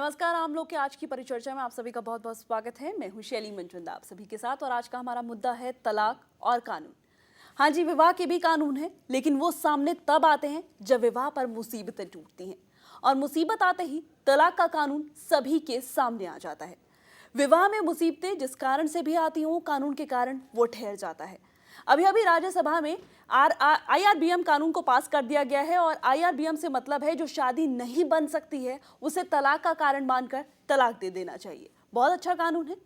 नमस्कार, हम लोग के आज की परिचर्चा में आप सभी का बहुत बहुत स्वागत है। मैं हूं शैली मंजुंदा आप सभी के साथ और आज का हमारा मुद्दा है तलाक और कानून। हाँ जी, विवाह के भी कानून है, लेकिन वो सामने तब आते हैं जब विवाह पर मुसीबतें टूटती हैं और मुसीबत आते ही तलाक का कानून सभी के सामने आ जाता है। विवाह में मुसीबतें जिस कारण से भी आती हों, कानून के कारण वो ठहर जाता है। अभी अभी राज्यसभा में IRBM कानून को पास कर दिया गया है और IRBM से मतलब है जो शादी नहीं बन सकती है उसे तलाक का कारण मानकर तलाक दे देना चाहिए। बहुत अच्छा कानून है।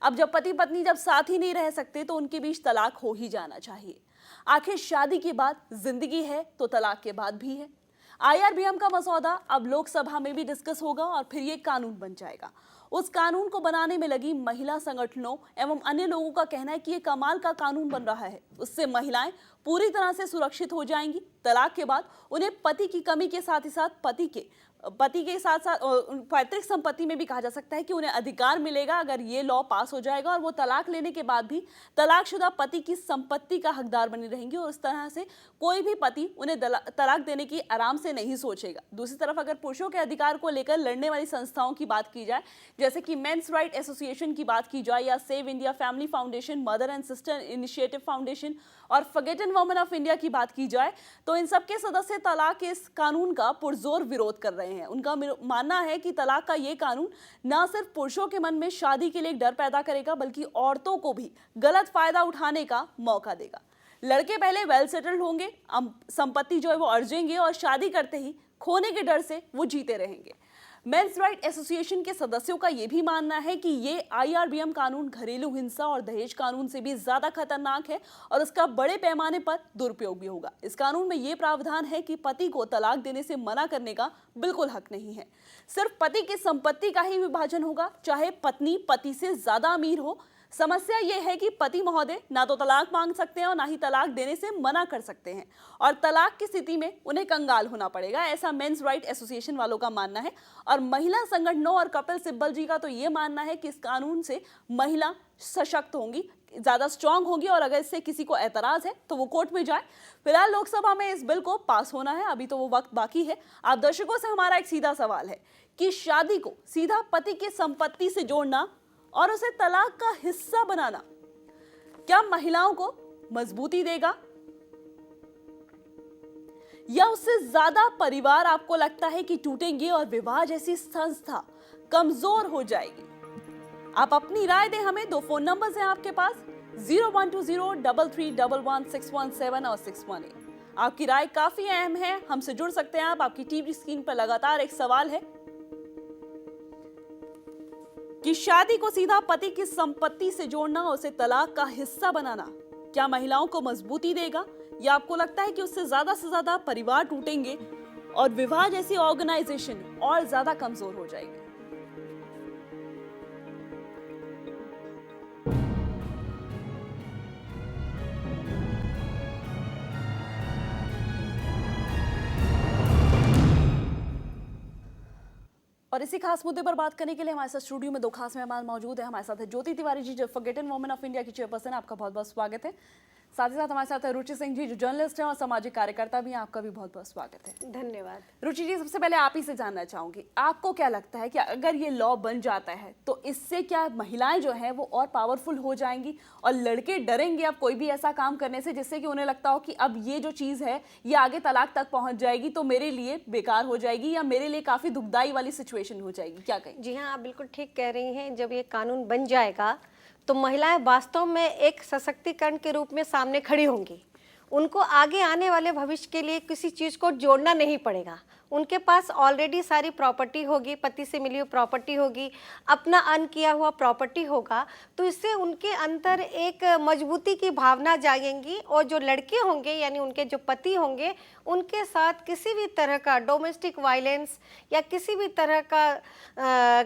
अब जब पति पत्नी जब साथ ही नहीं रह सकते तो उनके बीच तलाक हो ही जाना चाहिए। आखिर शादी के बाद जिंदगी है तो तलाक के बाद भी है। IRBM का मसौदा अब लोकसभा में भी डिस्कस होगा और फिर ये कानून बन जाएगा। उस कानून को बनाने में लगी महिला संगठनों एवं अन्य लोगों का कहना है कि ये कमाल का कानून बन रहा है। उससे महिलाएं पूरी तरह से सुरक्षित हो जाएंगी। तलाक के बाद उन्हें पति की कमी के साथ ही साथ पति के साथ साथ पैतृक संपत्ति में भी कहा जा सकता है कि उन्हें अधिकार मिलेगा अगर ये लॉ पास हो जाएगा और वो तलाक लेने के बाद भी तलाकशुदा पति की संपत्ति का हकदार बनी रहेंगी और इस तरह से कोई भी पति उन्हें तलाक देने की आराम से नहीं सोचेगा। दूसरी तरफ अगर पुरुषों के अधिकार को लेकर लड़ने वाली संस्थाओं की बात की जाए, जैसे कि मेंस राइट एसोसिएशन की बात की जाए या save India family foundation, mother and sister initiative foundation और फॉरगेटन वुमेन ऑफ इंडिया की बात की जाए तो इन सबके सदस्य तलाक के इस कानून का पुरजोर विरोध कर रहे हैं। उनका मानना है कि तलाक का ये कानून न सिर्फ पुरुषों के मन में शादी के लिए एक डर पैदा करेगा बल्कि औरतों को भी गलत फायदा उठाने का मौका देगा। लड़के पहले वेल सेटल्ड होंगे, संपत्ति जो है वो अर्जेंगे और शादी करते ही खोने के डर से वो जीते रहेंगे। मेंस राइट एसोसिएशन के सदस्यों का यह भी मानना है कि ये IRBM कानून घरेलू हिंसा और दहेज कानून से भी ज्यादा खतरनाक है और इसका बड़े पैमाने पर दुरुपयोग भी होगा। इस कानून में यह प्रावधान है कि पति को तलाक देने से मना करने का बिल्कुल हक नहीं है। सिर्फ पति की संपत्ति का ही विभाजन होगा, चाहे पत्नी पति से ज्यादा अमीर हो। समस्या यह है कि पति महोदय ना तो तलाक मांग सकते हैं और ना ही तलाक देने से मना कर सकते हैं और तलाक की स्थिति में उन्हें कंगाल होना पड़ेगा, ऐसा मेंस राइट एसोसिएशन वालों का मानना है। और महिला संगठनों और कपिल सिब्बल जी का तो ये मानना है कि इस कानून से महिला सशक्त होंगी, ज्यादा स्ट्रांग होगी और अगर इससे किसी को एतराज है तो वो कोर्ट में जाए। फिलहाल लोकसभा में इस बिल को पास होना है, अभी तो वो वक्त बाकी है। आप दर्शकों से हमारा एक सीधा सवाल है कि शादी को सीधा पति की संपत्ति से जोड़ना और उसे तलाक का हिस्सा बनाना क्या महिलाओं को मजबूती देगा या उससे ज्यादा परिवार आपको लगता है कि टूटेंगे और विवाह जैसी संस्था कमजोर हो जाएगी? आप अपनी राय दें हमें। दो फोन नंबर्स हैं आपके पास 012033116117 और 618। आपकी राय काफी अहम है, हमसे जुड़ सकते हैं आप। आपकी टीवी स्क्रीन पर लगातार एक सवाल है कि शादी को सीधा पति की संपत्ति से जोड़ना और उसे तलाक का हिस्सा बनाना क्या महिलाओं को मजबूती देगा या आपको लगता है कि उससे से ज्यादा परिवार टूटेंगे और विवाह जैसी ऑर्गेनाइजेशन और ज्यादा कमजोर हो जाएगी? और इसी खास मुद्दे पर बात करने के लिए हमारे साथ स्टूडियो में दो खास मेहमान मौजूद हैं। हमारे साथ है ज्योति तिवारी जी, जो फॉरगेटन वुमेन ऑफ इंडिया की चेयरपर्सन है, आपका बहुत बहुत स्वागत है। साथ ही साथ हमारे साथ है रुचि सिंह जी, जो जर्नलिस्ट हैं और सामाजिक कार्यकर्ता भी हैं, आपका भी बहुत बहुत स्वागत है। धन्यवाद। रुचि जी, सबसे पहले आप ही से जानना चाहूंगी, आपको क्या लगता है कि अगर ये लॉ बन जाता है तो इससे क्या महिलाएं जो हैं वो और पावरफुल हो जाएंगी और लड़के डरेंगे अब कोई भी ऐसा काम करने से जिससे कि उन्हें लगता हो कि अब ये जो चीज है ये आगे तलाक तक पहुंच जाएगी तो मेरे लिए बेकार हो जाएगी या मेरे लिए काफी दुखदाई वाली सिचुएशन हो जाएगी? क्या कहें? जी हाँ, आप बिल्कुल ठीक कह रही हैं। जब ये कानून बन जाएगा तो महिलाएं वास्तव में एक सशक्तिकरण के रूप में सामने खड़ी होंगी। उनको आगे आने वाले भविष्य के लिए किसी चीज़ को जोड़ना नहीं पड़ेगा। उनके पास ऑलरेडी सारी प्रॉपर्टी होगी, पति से मिली हुई प्रॉपर्टी होगी, अपना अर्न किया हुआ प्रॉपर्टी होगा, तो इससे उनके अंदर एक मजबूती की भावना जागेंगी और जो लड़के होंगे यानी उनके जो पति होंगे उनके साथ किसी भी तरह का डोमेस्टिक वायलेंस या किसी भी तरह का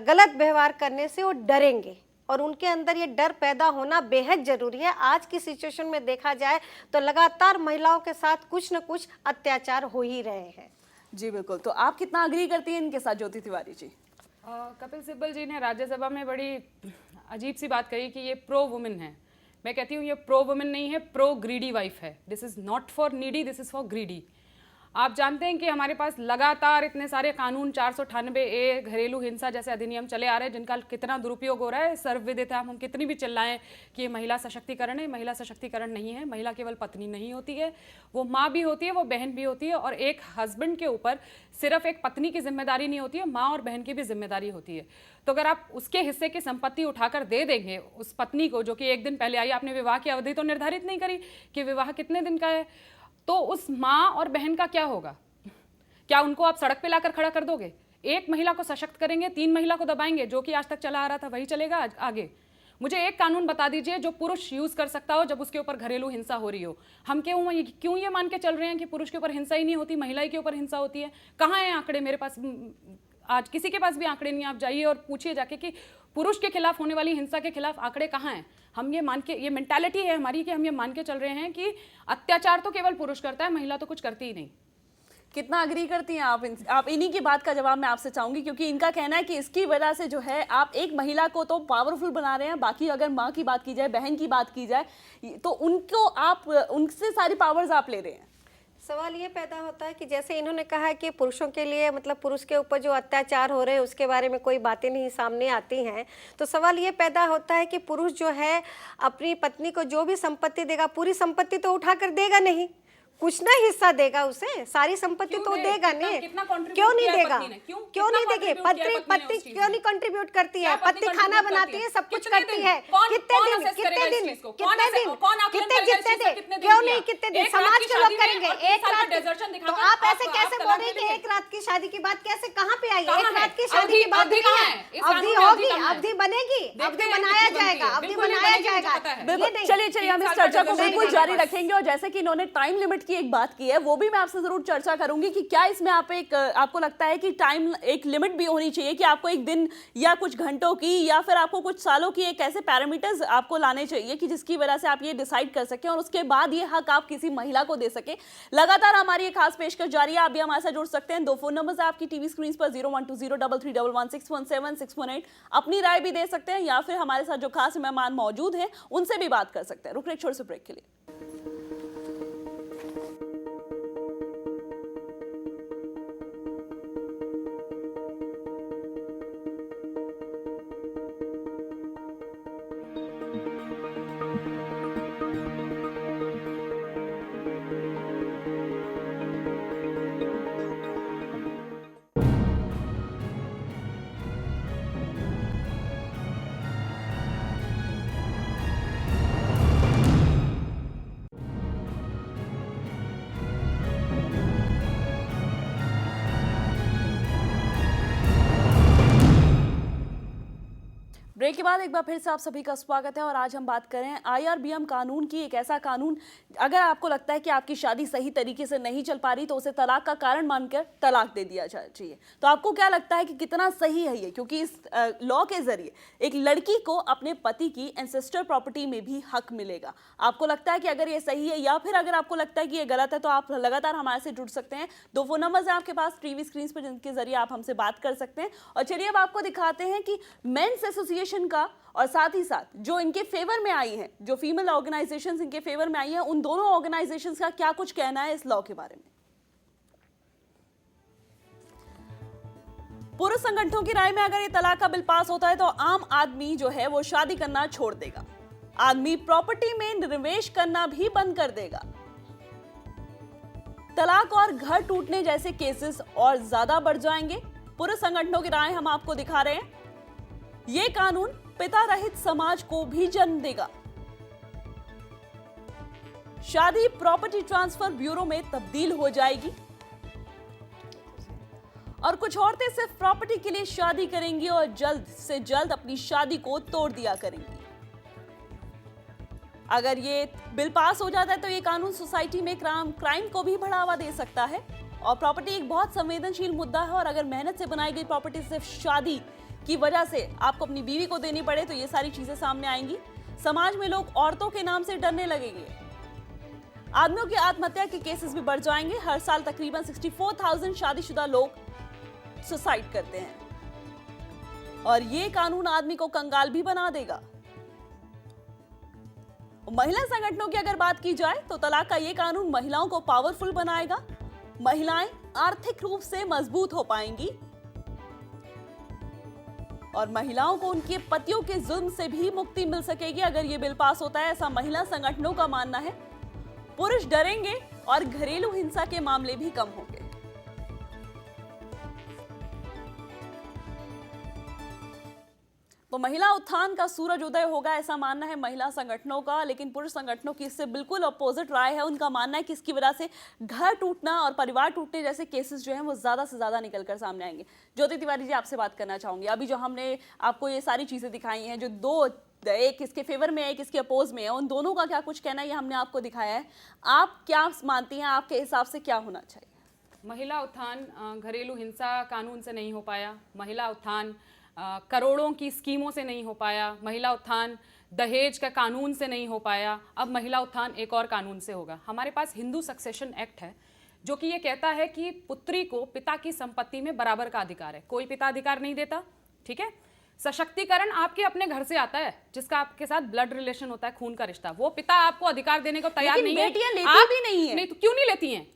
गलत व्यवहार करने से वो डरेंगे और उनके अंदर ये डर पैदा होना बेहद जरूरी है। आज की सिचुएशन में देखा जाए तो लगातार महिलाओं के साथ कुछ न कुछ अत्याचार हो ही रहे हैं। जी बिल्कुल, तो आप कितना अग्री करती हैं इनके साथ ज्योति तिवारी जी? कपिल सिब्बल जी ने राज्यसभा में बड़ी अजीब सी बात कही कि ये प्रो वुमेन है। मैं कहती हूँ ये प्रो वुमेन नहीं है, प्रो ग्रीडी वाइफ है। This is not for needy, this is for greedy. आप जानते हैं कि हमारे पास लगातार इतने सारे कानून 498A घरेलू हिंसा जैसे अधिनियम चले आ रहे हैं जिनका कितना दुरुपयोग हो रहा है सर्वविदित है। हम कितनी भी चिल्लाएं कि ये महिला सशक्तिकरण है, महिला सशक्तिकरण नहीं है। महिला केवल पत्नी नहीं होती है, वो माँ भी होती है, वो बहन भी होती है। और एक हस्बैंड के ऊपर सिर्फ एक पत्नी की जिम्मेदारी नहीं होती है, माँ और बहन की भी जिम्मेदारी होती है। तो अगर आप उसके हिस्से की संपत्ति उठाकर दे देंगे उस पत्नी को, जो कि एक दिन पहले आई, आपने विवाह की अवधि तो निर्धारित नहीं करी कि विवाह कितने दिन का है, तो उस माँ और बहन का क्या होगा? क्या उनको आप सड़क पे लाकर खड़ा कर दोगे? एक महिला को सशक्त करेंगे, 3 महिला को दबाएंगे, जो कि आज तक चला आ रहा था वही चलेगा आगे। मुझे एक कानून बता दीजिए जो पुरुष यूज कर सकता हो जब उसके ऊपर घरेलू हिंसा हो रही हो। हम क्यों ये मान के चल रहे हैं कि पुरुष के ऊपर हिंसा ही नहीं होती, महिला के ऊपर हिंसा होती है? कहाँ है आंकड़े? मेरे पास आज किसी के पास भी आंकड़े नहीं। आप जाइए और पूछिए जाके कि पुरुष के खिलाफ होने वाली हिंसा के खिलाफ आंकड़े कहाँ हैं। हम ये मान के, ये मेंटालिटी है हमारी कि हम ये मान के चल रहे हैं कि अत्याचार तो केवल पुरुष करता है, महिला तो कुछ करती ही नहीं। कितना अग्री करती हैं आप इन्हीं की बात का जवाब मैं आपसे चाहूंगी, क्योंकि इनका कहना है कि इसकी वजह से जो है आप एक महिला को तो पावरफुल बना रहे हैं, बाकी अगर माँ की बात की जाए, बहन की बात की जाए, तो उनको आप उनसे सारी पावर्स आप ले रहे हैं। सवाल ये पैदा होता है कि जैसे इन्होंने कहा कि पुरुषों के लिए, मतलब पुरुष के ऊपर जो अत्याचार हो रहे हैं उसके बारे में कोई बातें नहीं सामने आती हैं, तो सवाल ये पैदा होता है कि पुरुष जो है अपनी पत्नी को जो भी संपत्ति देगा, पूरी संपत्ति तो उठा कर देगा नहीं, कुछ ना हिस्सा देगा उसे, सारी संपत्ति तो देगा नहीं। क्यों नहीं देगा? क्यों नहीं देगी? पत्नी क्यों नहीं कंट्रीब्यूट करती है? पत्नी खाना बनाती है, सब कुछ करती है। कितने दिन क्यों नहीं, कितने दिन समाज के लोग करेंगे? एक रात। तो आप ऐसे कैसे बोल रहे हैं कि एक रात की शादी की बात कैसे, कहाँ पे आई? एक रात की शादी की बात नहीं है, अवधि होगी, अवधि बनेगी, अवधि बनाया जाएगा, अवधि बनाया जाएगा। चलिए हम इस चर्चा को बिल्कुल जारी रखेंगे, और जैसे कि इन्होंने टाइम लिमिट की एक बात की है, वो भी मैं आपसे जरूर चर्चा करूंगी कि क्या इसमें आपको लगता है कि टाइम एक लिमिट भी होनी चाहिए, कि आपको एक दिन या कुछ घंटों की या फिर आपको कुछ सालों की एक ऐसे पैरामीटर्स आपको लाने चाहिए कि जिसकी वजह से आप ये डिसाइड कर सकें और उसके बाद ये हक आप किसी महिला को दे सके। लगातार हमारी एक खास पेशकश जारी है, आप भी हमारे साथ जुड़ सकते हैं। 2 फोन नंबर्स आपकी टीवी स्क्रीन पर 012033111617 अपनी राय भी दे सकते हैं, या फिर हमारे साथ जो खास मेहमान मौजूद हैं उनसे भी बात कर सकते हैं। रुक रहे एक छोटे से ब्रेक के लिए। ब्रेक के बाद एक बार फिर से आप सभी का स्वागत है, और आज हम बात करें IRBM कानून की। एक ऐसा कानून, अगर आपको लगता है कि आपकी शादी सही तरीके से नहीं चल पा रही तो उसे तलाक का कारण मानकर तलाक दे दिया चाहिए। तो आपको क्या लगता है कि कितना सही है ये? क्योंकि इस लॉ के जरिए एक लड़की को अपने पति की एंसेस्टर प्रॉपर्टी में भी हक मिलेगा। आपको लगता है कि अगर ये सही है, या फिर अगर आपको लगता है कि ये गलत है, तो आप लगातार हमारे से जुड़ सकते हैं। 2 फोन नंबर्स हैं आपके पास टीवी स्क्रीन पर जिनके जरिए आप हमसे बात कर सकते हैं। और चलिए अब आपको दिखाते हैं कि मेंस एसोसिएशन का, और साथ ही साथ जो इनके फेवर में आई हैं, जो फीमेल ऑर्गेनाइजेशंस इनके फेवर में आई हैं, उन दोनों ऑर्गेनाइजेशंस का क्या कुछ कहना है इस लॉ के बारे में। पुरुष संगठनों की राय में अगर ये तलाक का बिल पास होता है तो आम आदमी जो है वो शादी करना छोड़ देगा। आदमी प्रॉपर्टी में निवेश करना भी बंद कर देगा। तलाक और घर टूटने जैसे केसेस और ज्यादा बढ़ जाएंगे। पुरुष संगठनों की राय हम आपको दिखा रहे हैं। ये कानून पिता रहित समाज को भी जन्म देगा। शादी प्रॉपर्टी ट्रांसफर ब्यूरो में तब्दील हो जाएगी, और कुछ औरतें सिर्फ प्रॉपर्टी के लिए शादी करेंगी और जल्द से जल्द अपनी शादी को तोड़ दिया करेंगी। अगर ये बिल पास हो जाता है तो ये कानून सोसाइटी में क्राइम को भी बढ़ावा दे सकता है। और प्रॉपर्टी एक बहुत संवेदनशील मुद्दा है, और अगर मेहनत से बनाई गई प्रॉपर्टी सिर्फ शादी की वजह से आपको अपनी बीवी को देनी पड़े तो ये सारी चीजें सामने आएंगी। समाज में लोग औरतों के नाम से डरने लगेंगे। आदमियों की आत्महत्या के केसेस भी बढ़ जाएंगे। हर साल तकरीबन 64,000 शादीशुदा लोग सुसाइड करते हैं, और ये कानून आदमी को कंगाल भी बना देगा। महिला संगठनों की अगर बात की जाए तो तलाक का ये कानून महिलाओं को पावरफुल बनाएगा। महिलाएं आर्थिक रूप से मजबूत हो पाएंगी और महिलाओं को उनके पतियों के जुल्म से भी मुक्ति मिल सकेगी अगर ये बिल पास होता है, ऐसा महिला संगठनों का मानना है। पुरुष डरेंगे और घरेलू हिंसा के मामले भी कम होंगे। तो महिला उत्थान का सूरज उदय होगा, ऐसा मानना है महिला संगठनों का, लेकिन पुरुष संगठनों की इससे बिल्कुल अपोजिट राय है। उनका मानना है कि इसकी वजह से घर टूटना और परिवार टूटने जैसे केसेस जो हैं वो ज़्यादा से ज़्यादा निकलकर सामने आएंगे। ज्योति तिवारी जी, आपसे बात करना चाहूँगी। अभी जो हमने आपको ये सारी चीज़ें दिखाई हैं, जो दो, एक इसके फेवर में है, एक इसके अपोज में है, उन दोनों का क्या कुछ कहना है ये हमने आपको दिखाया है। आप क्या मानती हैं, आपके हिसाब से क्या होना चाहिए? महिला उत्थान घरेलू हिंसा कानून से नहीं हो पाया, महिला उत्थान करोड़ों की स्कीमों से नहीं हो पाया, महिला उत्थान दहेज का कानून से नहीं हो पाया, अब महिला उत्थान एक और कानून से होगा। हमारे पास हिंदू सक्सेशन एक्ट है जो कि ये कहता है कि पुत्री को पिता की संपत्ति में बराबर का अधिकार है। कोई पिता अधिकार नहीं देता, ठीक है। सशक्तिकरण आपके अपने घर से आता है, जिसका आपके साथ ब्लड रिलेशन होता है, खून का रिश्ता, वो पिता आपको अधिकार देने को तैयार नहीं है। बेटियां लेती भी नहीं है। नहीं तो क्यों नहीं लेती हैं?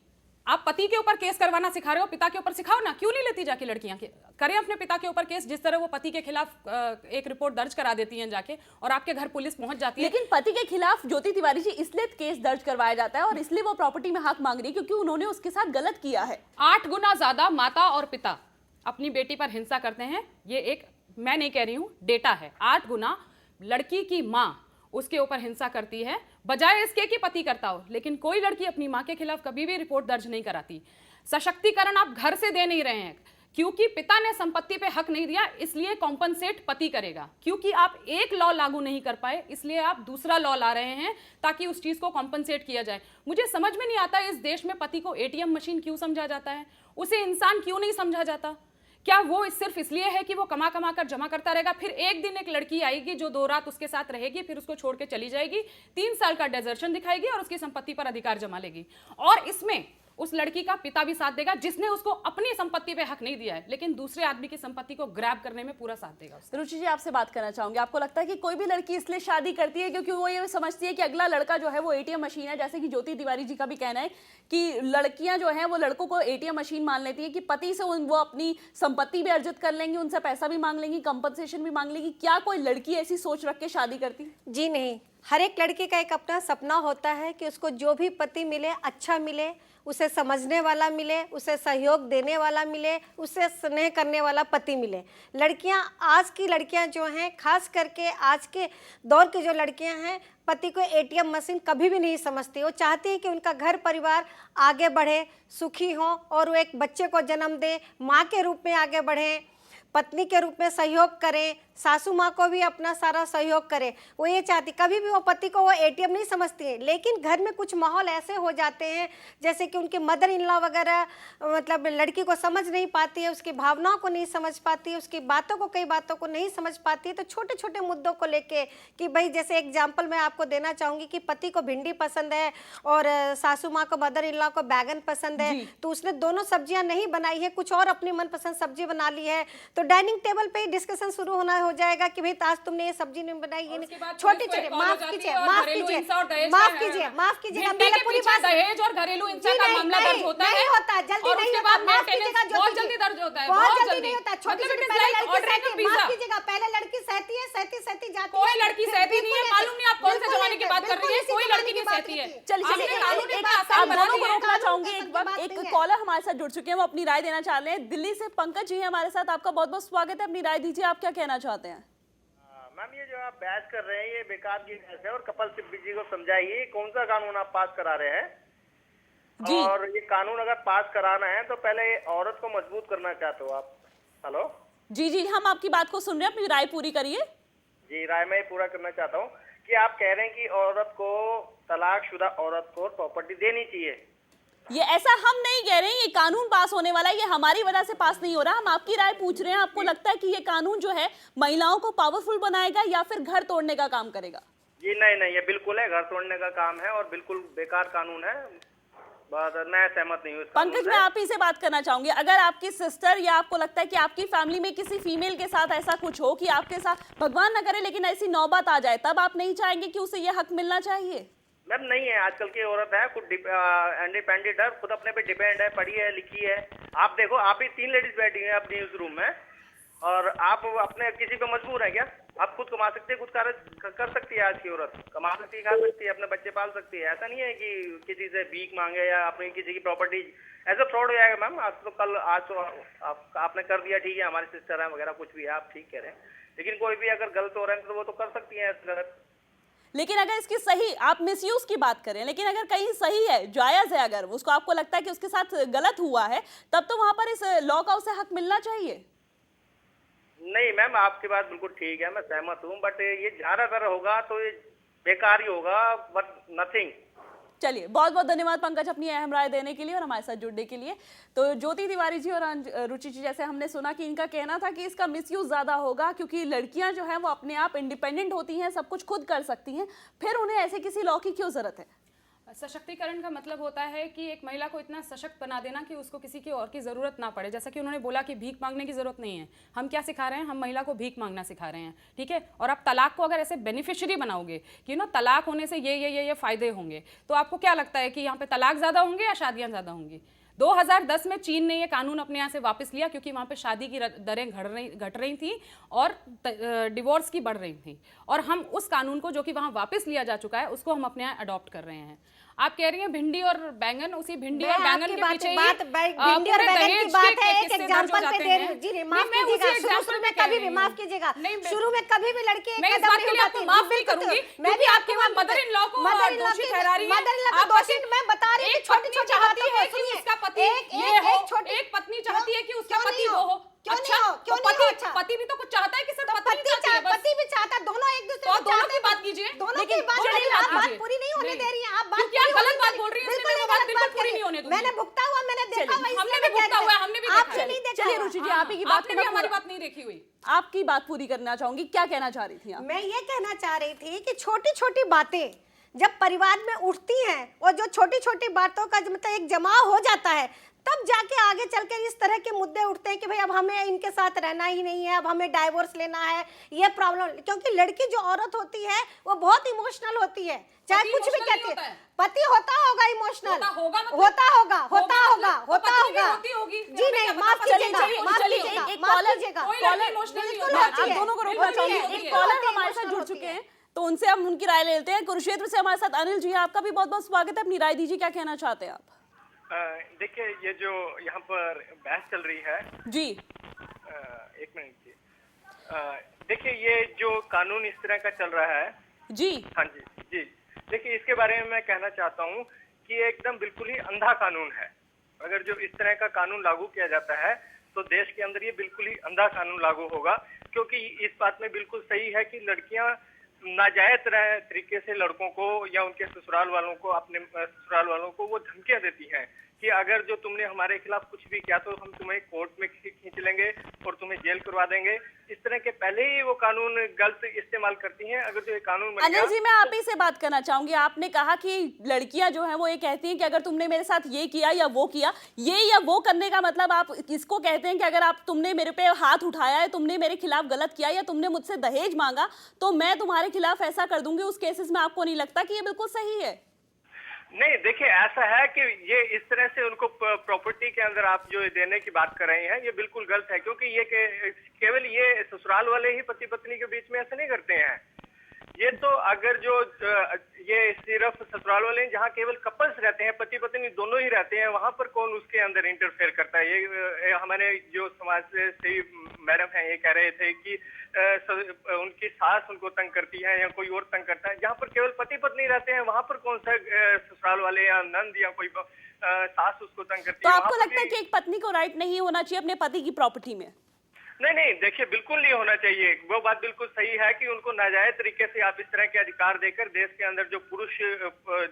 आप पति के ऊपर केस करवाना सिखा रहे हो, पिता के ऊपर सिखाओ ना, क्यों नहीं लेती जाके लड़कियां? करें अपने पिता के ऊपर केस, जिस तरह वो पति के खिलाफ एक रिपोर्ट दर्ज करा देती हैं जाके, और आपके घर पुलिस पहुंच जाती है। लेकिन पति के खिलाफ ज्योति तिवारी जी इसलिए केस दर्ज करवाया जाता है और इसलिए वो प्रॉपर्टी में हक मांग रही है क्योंकि उन्होंने उसके साथ गलत किया है। 8 गुना ज्यादा माता और पिता अपनी बेटी पर हिंसा करते हैं। ये एक, मैं नहीं कह रही हूं, डेटा है। 8 गुना लड़की की मां उसके ऊपर हिंसा करती है बजाय इसके कि पति करता हो। लेकिन कोई लड़की अपनी मां के खिलाफ कभी भी रिपोर्ट दर्ज नहीं कराती। सशक्तिकरण आप घर से दे नहीं रहे हैं, क्योंकि पिता ने संपत्ति पे हक नहीं दिया इसलिए कॉम्पनसेट पति करेगा। क्योंकि आप एक लॉ लागू नहीं कर पाए इसलिए आप दूसरा लॉ ला रहे हैं ताकि उस चीज को कॉम्पनसेट किया जाए। मुझे समझ में नहीं आता इस देश में पति को एटीएम मशीन क्यों समझा जाता है, उसे इंसान क्यों नहीं समझा जाता? क्या वो सिर्फ इसलिए है कि वो कमा कमा कर जमा करता रहेगा? फिर एक दिन एक लड़की आएगी जो 2 रात उसके साथ रहेगी, फिर उसको छोड़ के चली जाएगी, 3 साल का डेजर्शन दिखाएगी और उसकी संपत्ति पर अधिकार जमा लेगी। और इसमें उस लड़की का पिता भी साथ देगा जिसने उसको अपनी संपत्ति पे हक नहीं दिया है, लेकिन दूसरे आदमी की संपत्ति को ग्रैब करने में पूरा साथ देगा। रुचि जी, आपसे बात करना चाहूंगी। आपको लगता है कि कोई भी लड़की इसलिए शादी करती है क्योंकि वो ये समझती है कि अगला लड़का जो है वो एटीएम मशीन है? जैसे कि ज्योति तिवारी जी का भी कहना है कि लड़कियां जो है वो लड़कों को एटीएम मशीन मान लेती है कि पति से वो अपनी संपत्ति भी अर्जित कर लेंगी, उनसे पैसा भी मांग लेंगी, कंपनसेशन भी मांग लेंगी। क्या कोई लड़की ऐसी सोच रख के शादी करती? जी नहीं, हर एक लड़की का एक अपना सपना होता है कि उसको जो भी पति मिले अच्छा मिले, उसे समझने वाला मिले, उसे सहयोग देने वाला मिले, उसे स्नेह करने वाला पति मिले। लड़कियां, आज की लड़कियां जो हैं, खास करके आज के दौर की जो लड़कियां हैं, पति को एटीएम मशीन कभी भी नहीं समझती। वो चाहती है कि उनका घर परिवार आगे बढ़े, सुखी हो और वो एक बच्चे को जन्म दे, माँ के रूप में आगे बढ़े, पत्नी के रूप में सहयोग करें, सासू माँ को भी अपना सारा सहयोग करें। वो ये चाहती, कभी भी वो पति को वो एटीएम नहीं समझती है। लेकिन घर में कुछ माहौल ऐसे हो जाते हैं जैसे कि उनके मदर इन लॉ वगैरह मतलब लड़की को समझ नहीं पाती है, उसकी भावनाओं को नहीं समझ पाती है, उसकी बातों को, कई बातों को नहीं समझ पाती है। तो छोटे छोटे मुद्दों को लेके कि भाई, जैसे एग्जाम्पल मैं आपको देना चाहूँगी कि पति को भिंडी पसंद है और सासू माँ को, मदर इन लॉ को बैगन पसंद है, तो उसने दोनों सब्जियाँ नहीं बनाई है, कुछ और अपनी मनपसंद सब्जी बना ली है, तो डाइनिंग टेबल पे डिस्कशन शुरू हो जाएगा कि भाई आज तुमने ये सब्जी नहीं बनाई, ये नहीं। छोटे छोटे, माफ कीजिए, माफ कीजिए, माफ कीजिए, माफ कीजिएगा, पहले पूरी बात। दहेज और घरेलू हिंसा का मामला दर्ज होता है, नहीं होता, जल्दी नहीं होता, माफ कीजिएगा, बहुत जल्दी दर्ज होता है, बहुत जल्दी नहीं होता। छोटी छोटी, पहले लड़की सहती, माफ कीजिएगा, पहले लड़की सहती है, सहती जाती है। कोई लड़की सहती नहीं है, मालूम नहीं आप कौन से जमाने की बात कर रही है, कोई लड़की नहीं सहती है। चलिए, आप दोनों को रोकना चाहूंगी। एक कॉलर हमारे साथ जुड़ चुके हैं, वो अपनी राय देना चाह रहे हैं। दिल्ली से पंकज जी हैं हमारे साथ, आपका बहुत बहुत स्वागत है। अपनी राय दीजिए, आप क्या कहना चाहते हैं? मैम, ये जो आप बहस कर रहे हैं ये बेकार की बहस है, और कपिल सिब्बल जी को समझाइए कौन सा कानून आप पास करा रहे हैं जी। और ये कानून अगर पास कराना है तो पहले औरत को मजबूत करना चाहते हो आप? हेलो जी, हम आपकी बात को सुन रहे हैं, अपनी राय पूरी करिए। जी, राय मैं पूरा करना चाहता हूँ कि आप कह रहे हैं कि औरत को, तलाकशुदा औरत को प्रॉपर्टी देनी चाहिए। ये ऐसा हम नहीं कह रहे हैं, ये कानून पास होने वाला है, ये हमारी वजह से पास नहीं हो रहा। हम आपकी राय पूछ रहे हैं, आपको लगता है कि ये कानून जो है महिलाओं को पावरफुल बनाएगा या फिर घर तोड़ने का काम करेगा? जी नहीं, ये बिल्कुल है, घर तोड़ने का काम है और बिल्कुल बेकार कानून है। मैं सहमत नहीं हूँ। पंकज, मैं आप ही से बात करना चाहूंगी। अगर आपकी सिस्टर या आपको लगता है कि आपकी फैमिली में किसी फीमेल के साथ ऐसा कुछ हो कि आपके साथ, भगवान ना करे लेकिन ऐसी नौबत आ जाए, तब आप नहीं चाहेंगे कि उसे ये हक मिलना चाहिए? मैम नहीं है, आजकल की औरत है, खुद इंडिपेंडेंट है, खुद अपने पे डिपेंड है, पढ़ी है, लिखी है। आप देखो, आप ही 3 लेडीज बैठी हैं अपनी न्यूज रूम में, और आप अपने किसी पे मजबूर है क्या? आप खुद कमा सकते हैं, खुद कार्य कर सकती है। आज की औरत कमा सकती है, खा सकती है, अपने बच्चे पाल सकती है। ऐसा नहीं है कि किसी से भीख मांगे या अपनी किसी की प्रॉपर्टी, ऐसा फ्रॉड हो जाएगा मैम। आज तो आपने कर दिया, ठीक है, हमारी सिस्टर है वगैरह कुछ भी है, आप ठीक कह रहे हैं, लेकिन कोई भी अगर गलत हो रहा है तो वो तो कर सकती है गलत। लेकिन अगर इसकी सही, आप मिसयूज की बात करें, लेकिन अगर कहीं सही है, जायज है, अगर उसको आपको लगता है कि उसके साथ गलत हुआ है, तब तो वहां पर इस लॉ का उसे हक मिलना चाहिए। नहीं मैम, आपकी बात बिल्कुल ठीक है, मैं सहमत हूँ, बट ये ज्यादातर होगा तो ये बेकार ही होगा, बट नथिंग। चलिए, बहुत बहुत धन्यवाद पंकज अपनी अहम राय देने के लिए और हमारे साथ जुड़ने के लिए। तो ज्योति तिवारी जी और रुचि जी, जैसे हमने सुना कि इनका कहना था कि इसका मिसयूज ज्यादा होगा, क्योंकि लड़कियां जो हैं वो अपने आप इंडिपेंडेंट होती हैं, सब कुछ खुद कर सकती हैं, फिर उन्हें ऐसे किसी लॉ की क्यों जरूरत है। सशक्तिकरण का मतलब होता है कि एक महिला को इतना सशक्त बना देना कि उसको किसी की और की ज़रूरत ना पड़े। जैसा कि उन्होंने बोला कि भीख मांगने की ज़रूरत नहीं है। हम क्या सिखा रहे हैं? हम महिला को भीख मांगना सिखा रहे हैं, ठीक है। और आप तलाक को अगर ऐसे बेनिफिशियरी बनाओगे कि तलाक होने से ये फ़ायदे होंगे, तो आपको क्या लगता है कि यहाँ पे तलाक ज़्यादा होंगे या शादियाँ ज़्यादा होंगी? 2010 में चीन ने ये कानून अपने यहाँ से वापस लिया, क्योंकि वहाँ पे शादी की दरें घट रही थी और डिवोर्स की बढ़ रही थी। और हम उस कानून को, जो कि वहाँ वापस लिया जा चुका है, उसको हम अपने यहाँ अडॉप्ट कर रहे हैं। आप कह रही हैं भिंडी और बैंगन, उसी भिंडी और बैंगन के पीछे भिंडी और बैंगन की बात है, एक एग्जांपल पे दे रही हूं जी। माफ कीजिएगा, शुरू में कभी भी माफ कीजिएगा, शुरू में कभी भी लड़की मैं इस बात के लिए आपको माफ नहीं करूंगी, मैं भी आपके वहां मदर इन लॉ को दोषी ठहरा रही है। मदर इन लॉ को दोषी मैं बता रही हूं। छोटी छोटी चाहती है कि उसका पति ये हो, एक पत्नी चाहती है कि उसका पति वो हो। अच्छा, तो पति भी तो कुछ चाहता है कि सिर्फ पति भी चाहता है, दोनों एक दूसरे को दोनों की बात कीजिए, दोनों की बात पूरी नहीं होने दे रही है। आप बात गलत बात बोल रही है, इसलिए बात बिल्कुल पूरी नहीं होने दूंगी। मैंने भुगता हुआ, मैंने देखा हुआ, हमने भी भुगता हुआ, हमने भी देखा। आपने नहीं देखा। चलिए रुचि जी, आप ही की बात आपने भी हमारी बात नहीं देखी हुई। आपकी बात पूरी करना चाहूंगी, क्या कहना चाह रही थी आप? मैं ये कहना चाह रही थी कि छोटी छोटी बातें जब परिवार में उठती हैं और जो छोटी छोटी बातों का मतलब एक जमाव हो जाता है, तब जाके आगे चलकर इस तरह के मुद्दे उठते हैं कि भाई अब हमें इनके साथ रहना ही नहीं है, अब हमें डाइवोर्स लेना है। ये प्रॉब्लम, क्योंकि लड़की जो औरत होती है वो बहुत इमोशनल होती है, चाहे कुछ भी कहती है। पति होता होगा इमोशनल, होता होगा जी। नहीं, माफ कीजिएगा, आप दोनों को रोकना चाहूंगी। एक कॉलर हमारे साथ जुड़ चुके हैं, तो उनसे हम उनकी राय ले लेते हैं। कुरुक्षेत्र से हमारे साथ अनिल जी हैं, आपका भी बहुत बहुत स्वागत है। अपनी राय दीजिए, क्या कहना चाहते हैं आप? देखिए, ये जो यहाँ पर बहस चल रही है जी, एक मिनट जी। देखिए, ये जो कानून इस तरह का चल रहा है जी, हाँ जी जी, देखिए, इसके बारे में मैं कहना चाहता हूँ कि ये एकदम बिल्कुल ही अंधा कानून है। अगर जो इस तरह का कानून लागू किया जाता है तो देश के अंदर ये बिल्कुल ही अंधा कानून लागू होगा, क्योंकि इस बात में बिल्कुल सही है कि लड़कियां नाजायज तरीके से लड़कों को या उनके ससुराल वालों को, अपने ससुराल वालों को वो धमकियां देती हैं कि अगर जो तुमने हमारे खिलाफ कुछ भी किया तो हम तुम्हें कोर्ट में खींच लेंगे और तुम्हें जेल करवा देंगे। इस तरह के पहले ही वो कानून गलत इस्तेमाल करती हैं। अगर जो ये कानून बन अनिल जी, मैं आप ही से बात करना चाहूंगी। आपने कहा कि लड़कियां जो हैं वो ये कहती हैं कि अगर तुमने मेरे साथ ये किया या वो किया, ये या वो करने का मतलब आप इसको कहते हैं कि अगर आप तुमने मेरे पे हाथ उठाया है, तुमने मेरे खिलाफ गलत किया या तुमने मुझसे दहेज मांगा तो मैं तुम्हारे खिलाफ ऐसा कर दूंगी। उस केसेस में आपको नहीं लगता कि ये बिल्कुल सही है? नहीं, देखिए, ऐसा है कि ये इस तरह से उनको प्रॉपर्टी के अंदर आप जो देने की बात कर रहे हैं, ये बिल्कुल गलत है, क्योंकि ये केवल ये ससुराल वाले ही पति पत्नी के बीच में ऐसा नहीं करते हैं। ये तो अगर जो ये सिर्फ ससुराल वाले जहाँ केवल कपल्स रहते हैं, पति पत्नी दोनों ही रहते हैं, वहां पर कौन उसके अंदर इंटरफेयर करता है? ये हमारे जो समाज से मैडम हैं ये कह रहे थे कि उनकी सास उनको तंग करती है या कोई और तंग करता है। जहाँ पर केवल पति पत्नी रहते हैं वहां पर कौन सा ससुराल वाले या नंद या कोई सास उसको तंग करती है? तो आपको लगता है कि एक पत्नी को राइट नहीं होना चाहिए अपने पति की प्रॉपर्टी में? नहीं, देखिए, बिल्कुल नहीं होना चाहिए। वो बात बिल्कुल सही है कि उनको नाजायज तरीके से आप इस तरह के अधिकार देकर देश के अंदर जो पुरुष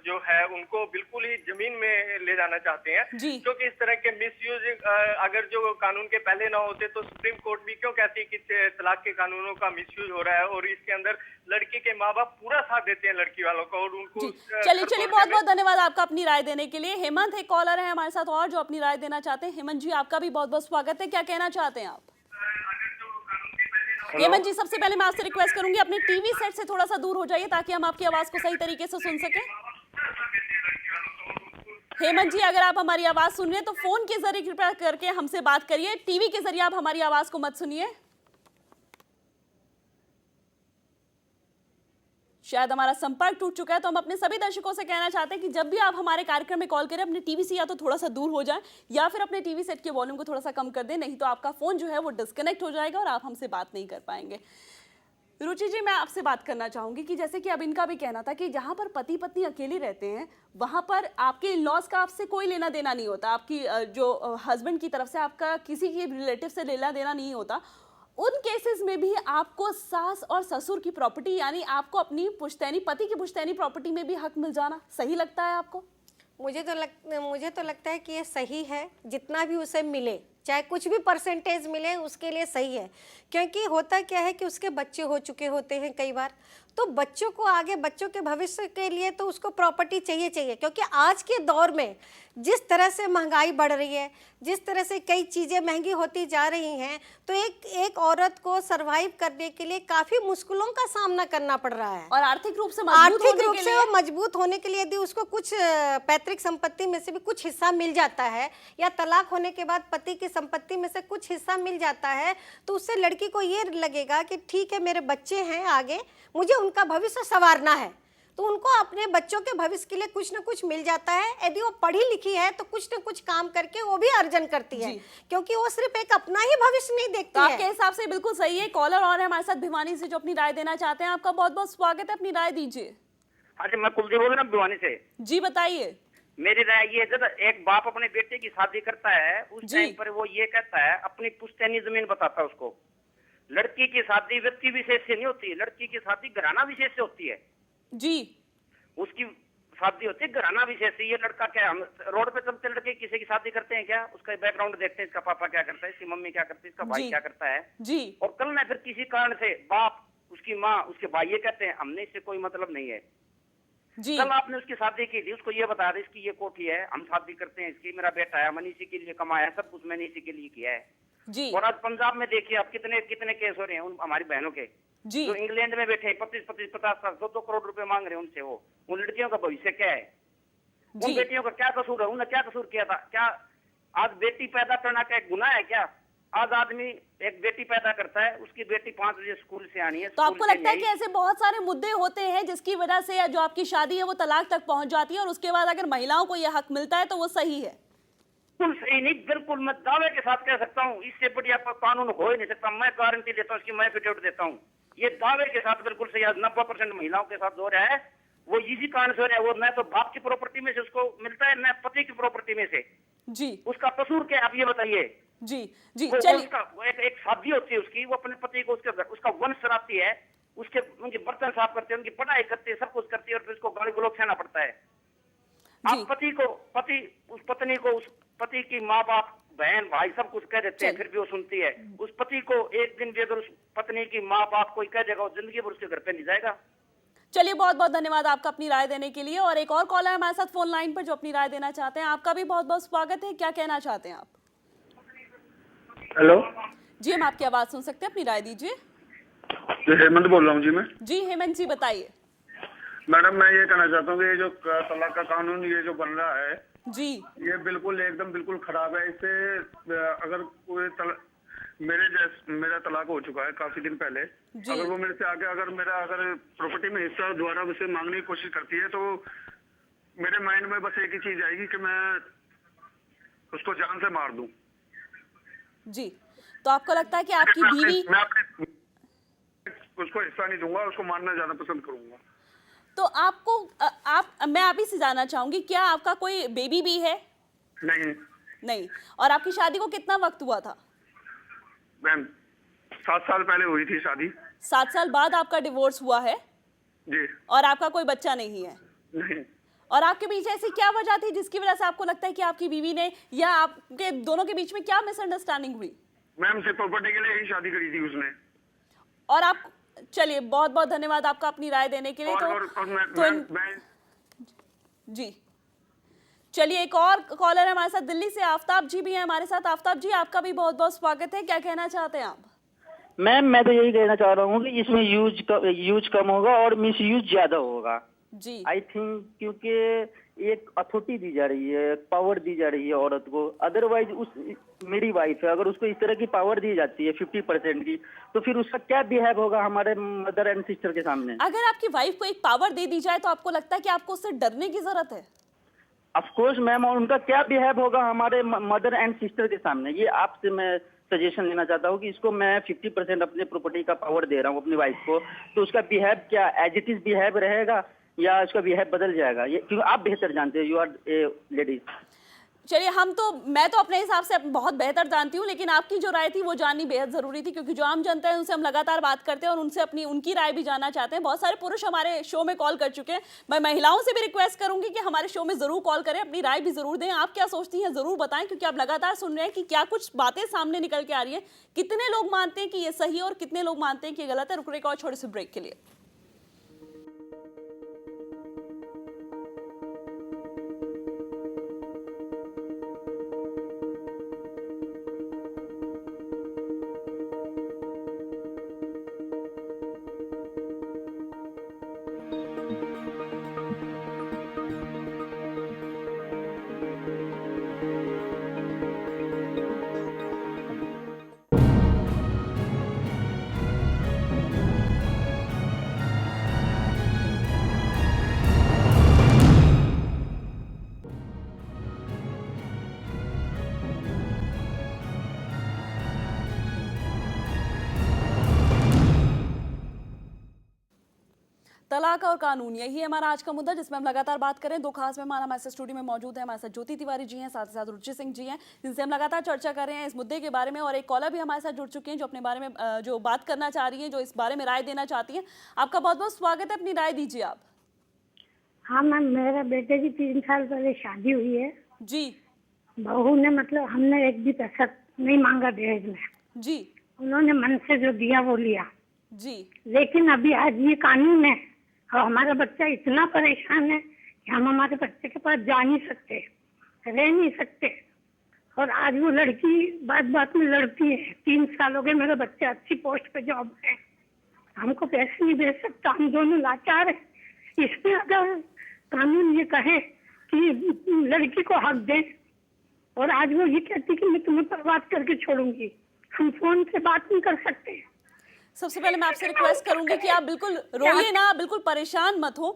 जो है उनको बिल्कुल ही जमीन में ले जाना चाहते हैं। क्योंकि इस तरह के मिसयूज अगर जो कानून के पहले ना होते तो सुप्रीम कोर्ट भी क्यों कहती कि तलाक के कानूनों का मिसयूज हो रहा है, और इसके अंदर लड़की के माँ बाप पूरा साथ देते हैं लड़की वालों का और उनको। चलिए, बहुत बहुत धन्यवाद आपका अपनी राय देने के लिए। हेमंत एक कॉलर है हमारे साथ और जो अपनी राय देना चाहते हैं। हेमंत जी, आपका भी बहुत बहुत स्वागत है, क्या कहना चाहते हैं आप? हेमंत जी, सबसे पहले मैं आपसे रिक्वेस्ट करूंगी अपने टीवी सेट से थोड़ा सा दूर हो जाइए ताकि हम आपकी आवाज को सही तरीके से सुन सकें। हेमंत जी, अगर आप हमारी आवाज सुन रहे हैं तो फोन के जरिए कृपया करके हमसे बात करिए, टीवी के जरिए आप हमारी आवाज को मत सुनिए। शायद हमारा संपर्क टूट चुका है, तो हम अपने सभी दर्शकों से कहना चाहते हैं कि जब भी आप हमारे कार्यक्रम में कॉल करें, अपने टीवी से या तो थोड़ा सा दूर हो जाएं या फिर अपने टीवी सेट के वॉल्यूम को थोड़ा सा कम कर दें, नहीं तो आपका फोन जो है वो डिस्कनेक्ट हो जाएगा और आप हमसे बात नहीं कर पाएंगे। रुचि जी, मैं आपसे बात करना चाहूंगी कि जैसे कि अब इनका भी कहना था कि जहां पर पति पत्नी अकेले रहते हैं वहां पर आपके इन-लॉज का आपसे कोई लेना देना नहीं होता, आपकी जो हस्बैंड की तरफ से आपका किसी के रिलेटिव से लेना देना नहीं होता। उन केसेस में भी आपको सास और ससुर की प्रॉपर्टी यानी आपको अपनी पुश्तैनी पति की पुश्तैनी प्रॉपर्टी में भी हक मिल जाना सही लगता है आपको? मुझे तो लगता है कि ये सही है, जितना भी उसे मिले, चाहे कुछ भी परसेंटेज मिले उसके लिए सही है। क्योंकि होता क्या है कि उसके बच्चे हो चुके होते हैं कई बार, तो बच्चों को आगे बच्चों के भविष्य के लिए तो उसको प्रॉपर्टी चाहिए। क्योंकि आज के दौर में जिस तरह से महंगाई बढ़ रही है, जिस तरह से कई चीज़ें महंगी होती जा रही हैं, तो एक औरत को सरवाइव करने के लिए काफ़ी मुश्किलों का सामना करना पड़ रहा है। और आर्थिक रूप से वो मजबूत होने के लिए यदि उसको कुछ पैतृक संपत्ति में से भी कुछ हिस्सा मिल जाता है, या तलाक होने के बाद पति की संपत्ति में से कुछ हिस्सा मिल जाता है, तो उससे लड़की को ये लगेगा कि ठीक है, मेरे बच्चे हैं आगे, मुझे उनका भविष्य संवारना है, तो उनको अपने बच्चों के भविष्य के लिए कुछ ना कुछ मिल जाता है। यदि वो पढ़ी लिखी है तो कुछ ना कुछ काम करके वो भी अर्जन करती है, क्योंकि वो सिर्फ एक अपना ही भविष्य नहीं देखती तो है। आपके हिसाब से बिल्कुल सही है। कॉलर और है हमारे साथ भिवानी से जो अपनी राय देना चाहते हैं, आपका बहुत बहुत स्वागत है, अपनी राय दीजिए। हाँ जी, मैं कुलदीप बोल रहा हूँ भिवानी से। जी बताइए। मेरी राय ये है, जब एक बाप अपने बेटे की शादी करता है उस टाइम पर वो ये कहता है, अपनी पुश्तैनी जमीन बताता है उसको। लड़की की शादी व्यक्ति विशेष से नहीं होती, लड़की की शादी घराना विशेष से होती है जी। उसकी शादी होती है घराना विशेष से। ये लड़का क्या, हम रोड पे चलते लड़के किसी की शादी करते हैं क्या, उसका बैकग्राउंड देखते हैं, इसका पापा क्या करता है, इसकी मम्मी क्या करती है, इसका भाई क्या करता है जी। और कल ना फिर किसी कारण से बाप, उसकी माँ, उसके भाई ये कहते हैं हमने इससे कोई मतलब नहीं है जी। कल आपने उसकी शादी की थी, उसको ये बता रहे इसकी ये कोठी है, हम शादी करते हैं इसकी, मेरा बेटा है, मैंने इसी के लिए कमाया है, सब कुछ मैंने इसी के लिए किया है जी। और आज पंजाब में देखिए आप कितने कितने केस हो रहे हैं हमारी बहनों के जी। जो इंग्लैंड में बैठे 25-25, 50 2-2 करोड़ रुपए मांग रहे हैं उनसे। वो उन लड़कियों का भविष्य क्या है, उन बेटियों का क्या कसूर है, उन्होंने क्या कसूर किया था? क्या आज बेटी पैदा करना क्या गुनाह है क्या? आज आदमी एक बेटी पैदा करता है, उसकी बेटी 5 बजे स्कूल से आनी है, तो आपको लगता है कि ऐसे बहुत सारे मुद्दे होते हैं जिसकी वजह से जो आपकी शादी है वो तलाक तक पहुंच जाती है और उसके बाद अगर महिलाओं को यह हक मिलता है तो वो सही है? बिल्कुल सही नहीं, बिल्कुल मैं दावे के साथ कह सकता हूँ, इससे बढ़िया कानून हो ही नहीं सकता। मैं गारंटी देता हूँ इसकी, मैं एफिडेविट देता हूँ, ये दावे के साथ बिल्कुल सही। आज 90% महिलाओं के साथ हो रहा है वो इसी कारण से हो रहा है। वो न तो बाप की प्रॉपर्टी में से उसको मिलता है, न पति की प्रॉपर्टी में से। जी। उसका कसूर क्या, आप ये बताइए। जी जी। चलिए, एक शादी होती है उसकी, वो अपने पति को उसका वंश चलाती है, उनके बर्तन साफ करते हैं, उनकी पढ़ाई करती है, सब कुछ करती है और फिर उसको गाली गलौज सहना पड़ता है। आप उस पत्नी को उस पति की माँ बाप बहन भाई सब कुछ कह देते हैं, फिर भी वो सुनती है। उस पति को एक दिन भी अगर उस पत्नी की माँ बाप कोई कह देगा, वो जिंदगी भर उसके घर पे नहीं जाएगा। चलिए, बहुत बहुत धन्यवाद आपका अपनी राय देने के लिए। और एक और कॉलर हमारे साथ फोन लाइन पर जो अपनी राय देना चाहते हैं, आपका भी बहुत बहुत स्वागत है। क्या कहना चाहते हैं आप? हेलो जी, हम आपकी आवाज सुन सकते हैं, अपनी राय दीजिए। हेमंत बोल रहा हूँ जी मैं। जी हेमंत जी बताइए। मैडम मैं ये कहना चाहता हूँ कि ये जो तलाक का कानून ये जो बन रहा है जी, ये बिल्कुल खराब है। इससे अगर कोई मेरा तलाक हो चुका है काफी दिन पहले, अगर वो मेरे से आगे अगर प्रॉपर्टी में हिस्सा दोबारा मुझसे मांगने की कोशिश करती है तो मेरे माइंड में बस एक ही चीज आएगी कि मैं उसको जान से मार दूं। जी, तो आपको लगता है कि आपकी बीवी, मैं उसको हिस्सा नहीं दूंगा, उसको मारना ज्यादा पसंद करूंगा। तो आपको मैं आप ही से जानना चाहूंगी, क्या आपका कोई बेबी भी है? नहीं। और आपकी शादी को कितना वक्त हुआ था? मैम 7 साल पहले हुई थी शादी। 7 साल बाद आपका डिवोर्स हुआ है? जी। और आपका कोई बच्चा नहीं है? नहीं। और आपके बीच ऐसी क्या वजह थी जिसकी वजह से आपको लगता है कि आपकी बीवी ने या आपके दोनों के बीच में क्या मिसअंडरस्टैंडिंग हुई? मैम सिर्फ प्रॉपर्टी के लिए ही शादी करी थी उसने। और आप, चलिए बहुत बहुत धन्यवाद आपका अपनी राय देने के लिए। जी, चलिए एक और कॉलर है हमारे साथ दिल्ली से, आफ्ताब जी भी हैं हमारे साथ। आफ्ताब जी, आपका भी बहुत बहुत स्वागत है। क्या कहना चाहते हैं आप? मैम मैं तो यही कहना चाह रहा हूँ कि इसमें यूज कम होगा और मिस यूज ज्यादा होगा। जी आई थिंक क्योंकि एक अथॉरिटी दी जा रही है, पावर दी जा रही है औरत को। अदरवाइज उस मेरी वाइफ है, अगर उसको इस तरह की पावर दी जाती है 50% की, तो फिर उसका क्या बिहेव होगा हमारे मदर एंड सिस्टर के सामने? अगर आपकी वाइफ को एक पावर दे दी जाए तो आपको लगता है कि आपको उससे डरने की जरूरत है? ऑफकोर्स मैम, और उनका क्या बिहेव होगा हमारे मदर एंड सिस्टर के सामने, ये आपसे मैं सजेशन लेना चाहता हूँ कि इसको मैं 50% अपने प्रॉपर्टी का पावर दे रहा हूँ अपनी वाइफ को, तो उसका बिहेव क्या एज इट इज बिहेव रहेगा या उसका बिहेव बदल जाएगा? ये क्योंकि आप बेहतर जानते हैं, यू आर ए लेडीज। चलिए, मैं तो अपने हिसाब से बहुत बेहतर जानती हूँ, लेकिन आपकी जो राय थी वो जाननी बेहद जरूरी थी, क्योंकि जो आम जनता है उनसे हम लगातार बात करते हैं और उनसे उनकी राय भी जानना चाहते हैं। बहुत सारे पुरुष हमारे शो में कॉल कर चुके हैं। मैं महिलाओं से भी रिक्वेस्ट करूंगी कि हमारे शो में जरूर कॉल करें, अपनी राय भी जरूर दें। आप क्या सोचती हैं जरूर बताएं, क्योंकि आप लगातार सुन रहे हैं कि क्या कुछ बातें सामने निकल के आ रही है। कितने लोग मानते हैं कि ये सही है और कितने लोग मानते हैं कि ये गलत है। रुक रहे और छोटे से ब्रेक के लिए। तलाक और कानून, यही है हमारा आज का मुद्दा, जिसमें हम लगातार बात करें। दो खास मेहमान हमारे साथ स्टूडियो में मौजूद हैं। हमारे साथ ज्योति तिवारी जी हैं, साथ ही साथ रुचि सिंह जी हैं, जिनसे हम लगातार चर्चा कर रहे हैं इस मुद्दे के बारे में। और एक कॉलर भी हमारे साथ जुड़ चुके हैं जो अपने बारे में जो बात करना चाह रही हैं, जो इस बारे में राय देना चाहती हैं। आपका बहुत बहुत स्वागत है, अपनी राय दीजिए आप। हाँ मैम, मेरा बेटे की 3 साल पहले शादी हुई है जी बहू ने, मतलब हमने एक भी पैसा नहीं मांगा दहेज में। जी उन्होंने मन से जो दिया वो लिया। जी लेकिन अभी आज ये कानून है और हमारा बच्चा इतना परेशान है कि हम हमारे बच्चे के पास जा नहीं सकते, रह नहीं सकते। और आज वो लड़की बात बात में लड़ती है। 3 साल हो गए, मेरा बच्चा अच्छी पोस्ट पे जॉब है, हमको पैसे नहीं दे सकता, हम दोनों लाचार हैं। इसमें अगर कानून ये कहे कि लड़की को हक दे, और आज वो ये कहती कि मैं तुम्हें बर्बाद करके छोड़ूंगी, हम फोन से बात नहीं कर सकते। सबसे पहले मैं आपसे रिक्वेस्ट करूंगी कि आप बिल्कुल रोइए ना, बिल्कुल परेशान मत हो।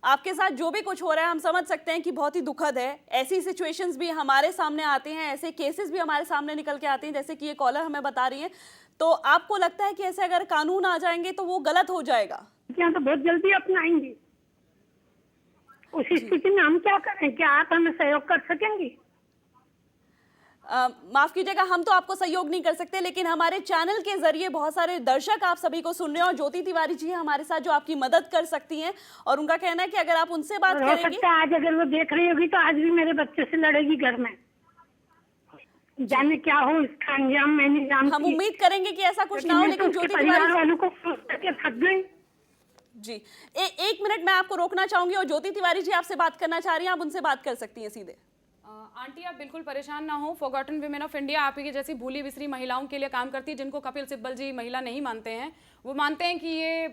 आपके साथ जो भी कुछ हो रहा है हम समझ सकते हैं कि बहुत ही दुखद है। ऐसी सिचुएशंस भी हमारे सामने आते हैं, ऐसे केसेस भी हमारे सामने निकल के आते हैं, जैसे कि ये कॉलर हमें बता रही है। तो आपको लगता है कि ऐसे अगर कानून आ जाएंगे तो वो गलत हो जाएगा? यहाँ तो बहुत जल्दी अपनाएंगी। उस स्थिति में हम क्या करें? क्या आप हमें सहयोग कर सकेंगी? माफ कीजिएगा, हम तो आपको सहयोग नहीं कर सकते, लेकिन हमारे चैनल के जरिए बहुत सारे दर्शक आप सभी को सुन रहे हैं और ज्योति तिवारी जी हैं हमारे साथ जो आपकी मदद कर सकती हैं। और उनका कहना है कि अगर आप उनसे बात हो करेंगे, सकता है आज अगर वो देख रही होगी तो आज भी मेरे बच्चे से लड़ेगी घर में। जाने क्या हो इसका अंजाम, मैं नहीं जानती। हम उम्मीद करेंगे कि ऐसा कुछ ना हो, लेकिन ज्योति परिवार तिवारी वालों को फोन करके थक गई। जी एक मिनट मैं आपको रोकना चाहूंगी और ज्योति तिवारी जी आपसे बात करना चाह रही हैं, आप उनसे बात कर सकती हैं सीधे। आंटी आप बिल्कुल परेशान ना हो। फॉरगॉटन विमेन ऑफ इंडिया आप ही की जैसी भूली बिसरी महिलाओं के लिए काम करती है, जिनको कपिल सिब्बल जी महिला नहीं मानते हैं। वो मानते हैं कि ये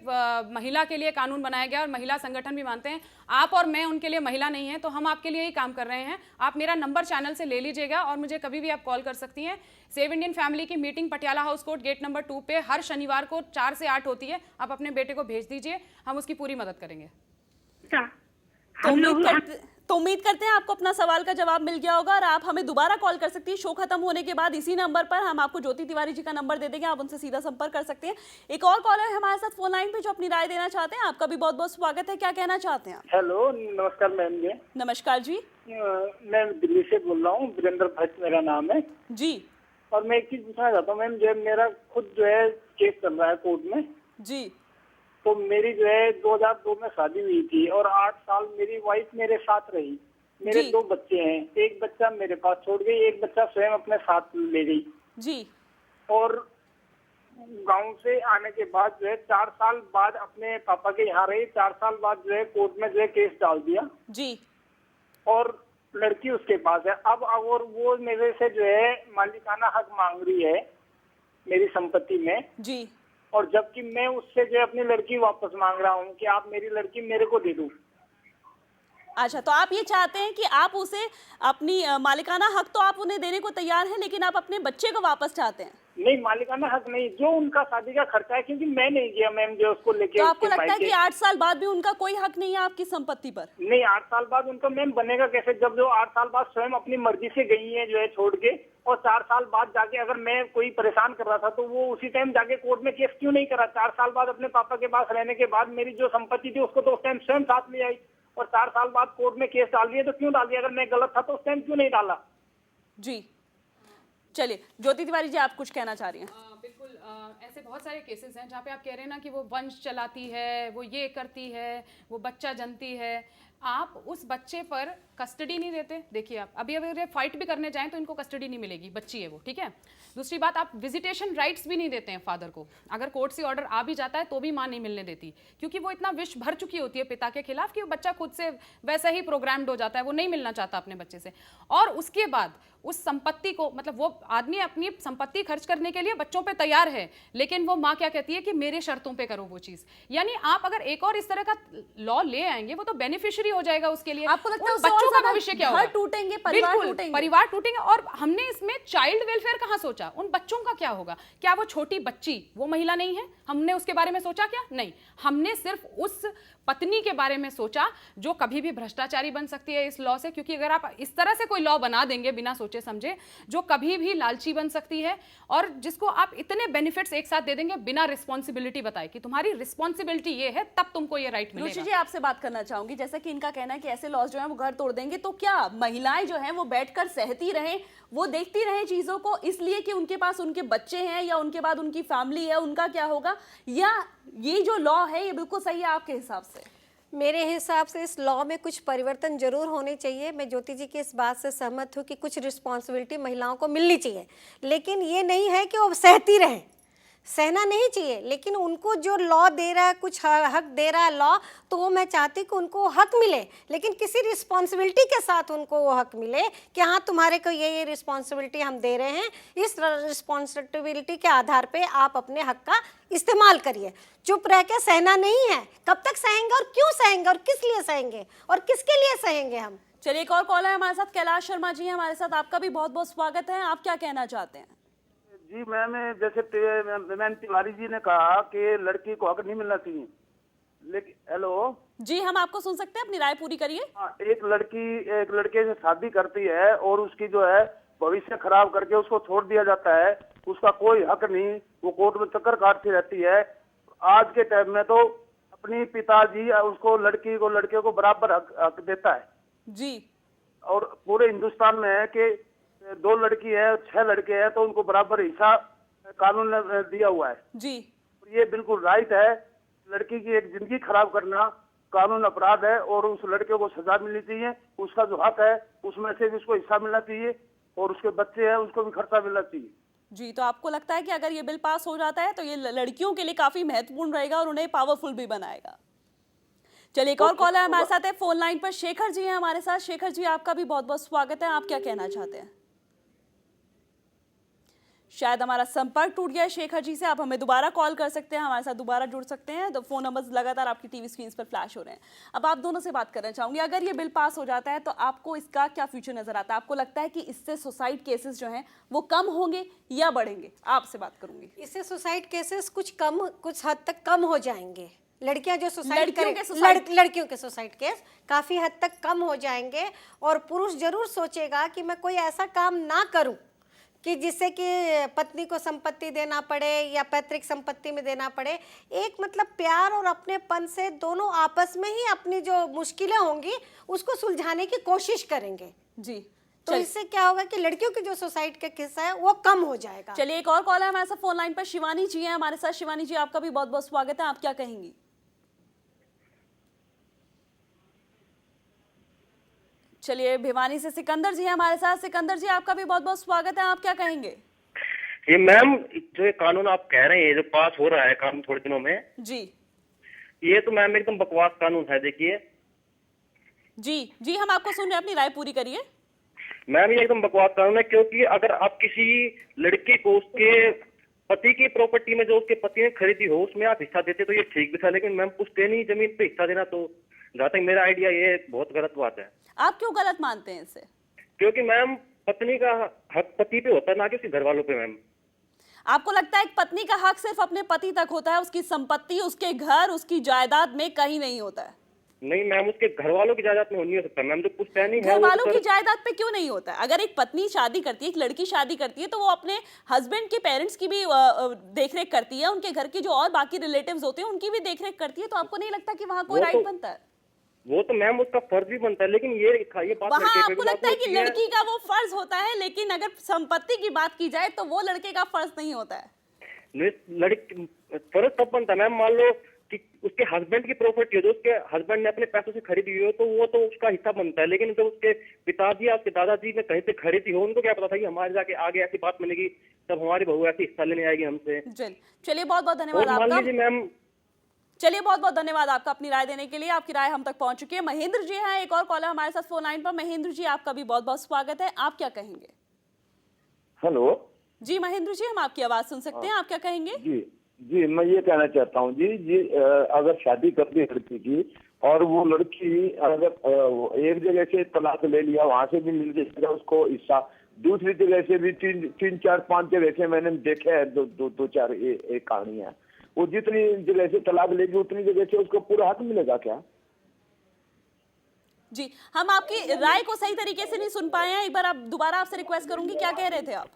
महिला के लिए कानून बनाया गया और महिला संगठन भी मानते हैं। आप और मैं उनके लिए महिला नहीं है, तो हम आपके लिए ही काम कर रहे हैं। आप मेरा नंबर चैनल से ले लीजिएगा और मुझे कभी भी आप कॉल कर सकती हैं। सेव इंडियन फैमिली की meeting Patiala house court gate number 2 पे हर शनिवार को 4 से 8 होती है। आप अपने बेटे को भेज दीजिए, हम उसकी पूरी मदद करेंगे। तो उम्मीद करते हैं आपको अपना सवाल का जवाब मिल गया होगा और आप हमें दोबारा कॉल कर सकती हैं शो खत्म होने के बाद। इसी नंबर पर हम आपको ज्योति तिवारी जी का नंबर दे देंगे, आप उनसे सीधा संपर्क कर सकते हैं। एक और कॉलर है हमारे साथ फोन लाइन पे जो अपनी राय देना चाहते हैं। आपका भी बहुत बहुत स्वागत है, क्या कहना चाहते हैं आप? हेलो, नमस्कार मैम जी। नमस्कार जी। मैं दिल्ली से बोल रहा हूँ, वीरेंद्र भट्ट मेरा नाम है जी। और मैं एक चीज पूछना चाहता हूँ मैम, जो मेरा खुद जो है केस चल रहा है कोर्ट में जी। तो मेरी जो है 2002 में शादी हुई थी और 8 साल मेरी वाइफ मेरे साथ रही। मेरे 2 बच्चे हैं, एक बच्चा मेरे पास छोड़ गई, एक बच्चा स्वयं अपने साथ ले गई जी। और गांव से आने के बाद जो है 4 साल बाद अपने पापा के यहाँ रही। 4 साल बाद जो है कोर्ट में जो है केस डाल दिया जी। और लड़की उसके पास है अब, और वो मेरे से जो है मालिकाना हक मांग रही है मेरी संपत्ति में जी। और जबकि मैं उससे जो है अपनी लड़की वापस मांग रहा हूँ कि आप मेरी लड़की मेरे को दे दो। अच्छा, तो आप ये चाहते हैं कि आप उसे अपनी मालिकाना हक तो आप उन्हें देने को तैयार हैं, लेकिन आप अपने बच्चे को वापस चाहते हैं। नहीं, मालिकाना हक नहीं, जो उनका शादी का खर्चा है, क्योंकि मैं नहीं गया मैम जो उसको लेके। तो आपको लगता है कि 8 साल बाद भी उनका कोई हक नहीं है आपकी संपत्ति पर? नहीं, 8 साल बाद उनका मैम बनेगा कैसे, जब जो 8 साल बाद स्वयं अपनी मर्जी से गई है जो है छोड़ के, और 4 साल बाद जाके अगर मैं कोई परेशान कर रहा था तो वो उसी टाइम जाके कोर्ट में केस क्यों नहीं करा? 4 साल बाद अपने पापा के पास रहने के बाद मेरी जो संपत्ति थी उसको तो उस टाइम स्वयं साथ ले आई, और 4 साल बाद कोर्ट में केस डाल दिए, तो क्यों डाल दिया? अगर मैं गलत था तो उस टाइम क्यों नहीं डाला? जी, चलिए ज्योति तिवारी जी, आप कुछ कहना चाह रही हैं? बिल्कुल, ऐसे बहुत सारे केसेस हैं जहाँ पे आप कह रहे हैं ना कि वो वंश चलाती है, वो ये करती है, वो बच्चा जनती है। आप उस बच्चे पर कस्टडी नहीं देते। देखिए, आप अभी अगर फाइट भी करने जाएं तो इनको कस्टडी नहीं मिलेगी, बच्ची है वो, ठीक है। दूसरी बात, आप विजिटेशन राइट्स भी नहीं देते हैं फादर को। अगर कोर्ट से ऑर्डर आ भी जाता है तो भी माँ नहीं मिलने देती, क्योंकि वो इतना विष भर चुकी होती है पिता के खिलाफ कि वो बच्चा खुद से वैसा ही प्रोग्राम्ड हो जाता है, वो नहीं मिलना चाहता अपने बच्चे से। और उसके बाद उस संपत्ति को, मतलब वो आदमी अपनी संपत्ति खर्च करने के लिए बच्चों पे तैयार है, लेकिन वो माँ क्या कहती है कि मेरे शर्तों पे करो वो चीज। यानी आप अगर एक और इस तरह का लॉ ले आएंगे, वो तो बेनिफिशियरी हो जाएगा उसके लिए। आपको लगता है बच्चों का भविष्य क्या होगा? घर टूटेंगे, परिवार टूटेंगे। परिवार टूटेंगे। और हमने इसमें चाइल्ड वेलफेयर कहाँ सोचा? उन बच्चों का क्या होगा? क्या वो छोटी बच्ची वो महिला नहीं है? हमने उसके बारे में सोचा क्या? नहीं, हमने सिर्फ उस पत्नी के बारे में सोचा जो कभी भी भ्रष्टाचारी बन सकती है इस लॉ से। क्योंकि अगर आप इस तरह से कोई लॉ बना देंगे बिना सोचे समझे, जो कभी भी लालची बन सकती है और जिसको आप इतने बेनिफिट्स एक साथ दे देंगे बिना रिस्पॉन्सिबिलिटी बताए कि तुम्हारी रिस्पॉन्सिबिलिटी ये है, तब तुमको ये राइट मिलेगा। जोशी जी, आपसे बात करना चाहूंगी, जैसा कि इनका कहना है कि ऐसे लॉज जो है वो घर तोड़ देंगे, तो क्या महिलाएं जो हैं वो बैठकर सहती रहें, वो देखती रहें चीजों को, इसलिए कि उनके पास उनके बच्चे हैं या उनके बाद उनकी फैमिली है, उनका क्या होगा? या ये जो लॉ है ये बिल्कुल सही है आपके हिसाब से? मेरे हिसाब से इस लॉ में कुछ परिवर्तन जरूर होने चाहिए। मैं ज्योति जी की इस बात से सहमत हूँ कि कुछ रिस्पॉन्सिबिलिटी महिलाओं को मिलनी चाहिए, लेकिन ये नहीं है कि वो सहती रहें। सहना नहीं चाहिए, लेकिन उनको जो लॉ दे रहा है, कुछ हक दे रहा है लॉ, तो वो मैं चाहती कि उनको हक मिले, लेकिन किसी रिस्पॉन्सिबिलिटी के साथ उनको वो हक मिले कि हाँ तुम्हारे को ये रिस्पॉन्सिबिलिटी हम दे रहे हैं, इस रिस्पॉन्सिबिलिटी के आधार पे आप अपने हक का इस्तेमाल करिए। चुप रह के सहना नहीं है। कब तक सहेंगे और क्यों सहेंगे और किस लिए सहेंगे और किसके लिए सहेंगे हम? चलिए, एक और कॉलर है हमारे साथ, कैलाश शर्मा जी हैं हमारे साथ। आपका भी बहुत बहुत स्वागत है। आप क्या कहना चाहते हैं? जी मैम, जैसे मैम तिवारी जी ने कहा कि लड़की को हक नहीं मिलना चाहिए, लेकिन हेलो जी, हम आपको सुन सकते हैं, अपनी राय पूरी करिए। हाँ, एक लड़की एक लड़के से शादी करती है और उसकी जो है भविष्य खराब करके उसको छोड़ दिया जाता है, उसका कोई हक नहीं, वो कोर्ट में चक्कर काटती रहती है। आज के टाइम में तो अपनी पिताजी उसको लड़के को बराबर हक देता है जी। और पूरे हिंदुस्तान में है कि 2 लड़की है 6 लड़के हैं तो उनको बराबर हिस्सा कानून ने दिया हुआ है जी। ये बिल्कुल राइट है। लड़की की एक जिंदगी खराब करना कानून अपराध है और उस लड़के को सजा मिलनी चाहिए। उसका जो हक है उसमें से भी उसको हिस्सा मिलना चाहिए और उसके बच्चे हैं उसको भी खर्चा मिलना चाहिए। जी, तो आपको लगता है कि अगर ये बिल पास हो जाता है तो ये लड़कियों के लिए काफी महत्वपूर्ण रहेगा और उन्हें पावरफुल भी बनाएगा। चलिए, एक और कॉलर हमारे साथ है फोन लाइन पर, शेखर जी हैं हमारे साथ। शेखर जी, आपका भी बहुत बहुत स्वागत है। आप क्या कहना चाहते हैं? शायद हमारा संपर्क टूट गया है शेखर जी से। आप हमें दोबारा कॉल कर सकते हैं, हमारे साथ दोबारा जुड़ सकते हैं। तो फोन नंबर्स लगातार आपकी टीवी स्क्रीन पर फ्लैश हो रहे हैं। अब आप दोनों से बात करना चाहूंगी, अगर ये बिल पास हो जाता है तो आपको इसका क्या फ्यूचर नजर आता है? आपको लगता है कि इससे सुसाइड केसेस जो हैं वो कम होंगे या बढ़ेंगे? आपसे बात करूंगी। इससे सुसाइड केसेस कुछ हद तक कम हो जाएंगे। लड़कियां जो सुसाइड लड़कियों के सुसाइड केस काफी हद तक कम हो जाएंगे और पुरुष जरूर सोचेगा कि मैं कोई ऐसा काम ना करूं कि जिससे कि पत्नी को संपत्ति देना पड़े या पैतृक संपत्ति में देना पड़े। एक मतलब प्यार और अपनेपन से दोनों आपस में ही अपनी जो मुश्किलें होंगी उसको सुलझाने की कोशिश करेंगे जी। तो इससे क्या होगा कि लड़कियों की जो सुसाइड का किस्सा है वो कम हो जाएगा। चलिए, एक और कॉल है हमारे साथ फोन लाइन पर, शिवानी जी हैं हमारे साथ। शिवानी जी, आपका भी बहुत बहुत स्वागत है। आप क्या कहेंगी? चलिए, भिवानी से सिकंदर जी हैं हमारे साथ। सिकंदर जी, आपका भी बहुत बहुत स्वागत है। आप क्या कहेंगे? ये मैम, जो ये कानून आप कह रहे हैं जो पास हो रहा है कानून थोड़े दिनों में जी, ये तो मैम एकदम बकवास कानून है। देखिए जी, हम आपको सुन रहे हैं, अपनी राय पूरी करिए। मैम, ये एकदम बकवास कानून है, क्योंकि अगर आप किसी लड़की को उसके पति की प्रॉपर्टी में जो उसके पति ने खरीदी हो उसमें आप हिस्सा देते तो ये ठीक भी था, लेकिन मैम पूछते नहीं जमीन पे हिस्सा देना, तो जहाँ तक मेरा आइडिया, ये बहुत गलत बात है। आप क्यों गलत मानते हैं इसे? क्योंकि मैम पत्नी का हक पति पे होता है, ना कि उसके घर वालों पे। मैम आपको लगता है एक पत्नी का हक सिर्फ अपने पति तक होता है, उसकी संपत्ति, उसके घर, उसकी जायदाद में कहीं नहीं होता है? नहीं मैम, उसके घर वालों की जायदाद में नहीं हो सकता मैम। जो पुश्तैनी है घर वालों की जायदाद पे क्यों नहीं होता है? अगर एक पत्नी शादी करती है, एक लड़की शादी करती है, तो वो अपने हस्बैंड के पेरेंट्स की भी देखरेख करती है, उनके घर की जो और बाकी रिलेटिव्स होते हैं उनकी भी देखरेख करती है। तो आपको नहीं लगता कि वहाँ कोई राइट बनता है? वो तो मैम उसका फर्ज भी बनता है, लेकिन ये बात वहाँ आपको लगता है कि लड़की का वो फर्ज होता है, लेकिन अगर संपत्ति की बात की जाए तो वो लड़के का फर्ज नहीं होता है। लड़की फर्ज तब बनता है मैम, मान लो कि उसके हस्बैंड की प्रॉपर्टी हो, जो उसके हस्बैंड ने अपने पैसों से खरीदी हुई हो, तो वो तो उसका हिस्सा बनता है। लेकिन जब उसके पिताजी या उसके दादाजी ने कहीं से खरीदी हो, उनको क्या पता था कि हमारे जाके आगे ऐसी बात मिलेगी, तब हमारी बहू ऐसी हिस्सा लेने आएगी हमसे। चलिए बहुत बहुत धन्यवाद मान आपका। लीजिए मैम, चलिए बहुत बहुत धन्यवाद आपका अपनी राय देने के लिए। आपकी राय हम तक पहुंच चुकी है। महेंद्र जी हैं, एक और कॉलर हमारे साथ फोन लाइन पर। महेंद्र जी, आपका भी बहुत बहुत स्वागत है। आप क्या कहेंगे? हेलो जी महेंद्र जी, हम आपकी आवाज सुन सकते हैं। आप क्या कहेंगे? जी मैं ये कहना चाहता हूँ जी अगर शादी कर दी लड़की की, और वो लड़की अगर एक जगह से तलाक ले लिया, वहां से भी मिल जाएगा उसको हिस्सा, दूसरी जगह से भी तीन चार पांच जगह से मैंने देखे हैं, दो चार एक कहानियां। वो जितनी जगह से तलाक लेगी उतनी जगह से उसको पूरा हक मिलेगा क्या? जी, हम आपकी राय को सही तरीके से नहीं सुन पाए हैं। एक बार आप दोबारा आपसे रिक्वेस्ट करूंगी, क्या कह रहे थे आप?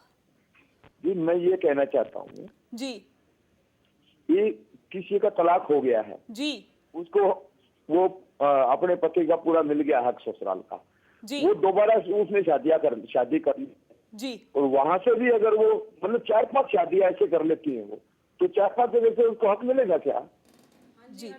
जी मैं ये कहना चाहता हूँ जी, ये किसी का तलाक हो गया है जी, उसको वो अपने पति का पूरा मिल गया हक ससुराल का जी, वो दोबारा उसने शादी कर ली जी, और वहां से भी अगर वो मतलब 4-5 शादियां ऐसे कर लेती है वो, तो 4-5 जगह से उसको हक मिलेगा क्या? जी,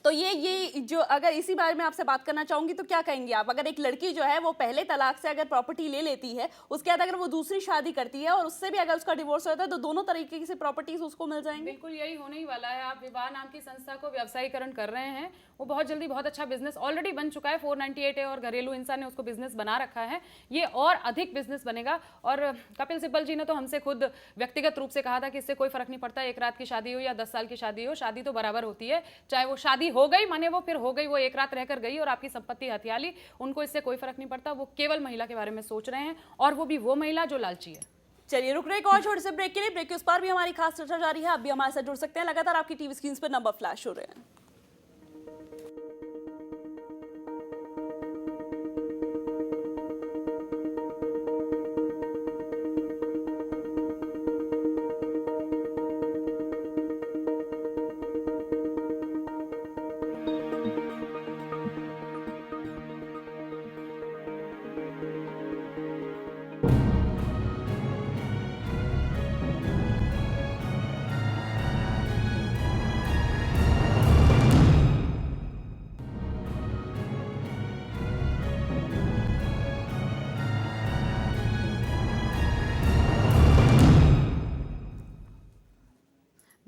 तो ये जो अगर इसी बारे में आपसे बात करना चाहूंगी तो क्या कहेंगे आप? अगर एक लड़की जो है वो पहले तलाक से अगर प्रॉपर्टी ले लेती है, उसके बाद अगर वो दूसरी शादी करती है और उससे भी अगर उसका डिवोर्स होता है, तो दोनों तरीके से प्रॉपर्टीज उसको मिल जाएंगे? बिल्कुल यही होने ही वाला है। आप विवाह नाम की संस्था को व्यवसायीकरण कर रहे हैं, वो बहुत जल्दी बहुत अच्छा बिजनेस ऑलरेडी बन चुका है। 498 है और घरेलू हिंसा ने उसको बिजनेस बना रखा है। ये और अधिक बिजनेस बनेगा। और कपिल सिब्बल जी ने तो हमसे खुद व्यक्तिगत रूप से कहा था कि इससे कोई फर्क नहीं पड़ता, एक रात की शादी हो या 10 साल की शादी हो, शादी तो बराबर होती है। चाहे वो शादी हो गई, माने वो फिर हो गई, वो एक रात रहकर गई और आपकी संपत्ति हथिया ली, उनको इससे कोई फर्क नहीं पड़ता। वो केवल महिला के बारे में सोच रहे हैं, और वो भी वो महिला जो लालची है। चलिए रुक रहे एक और छोटे से ब्रेक के लिए। ब्रेक के उस पार भी हमारी खास चर्चा जारी है। आप भी हमारे साथ जुड़ सकते हैं। लगातार आपकी टीवी स्क्रीन पर नंबर फ्लैश हो रहे हैं।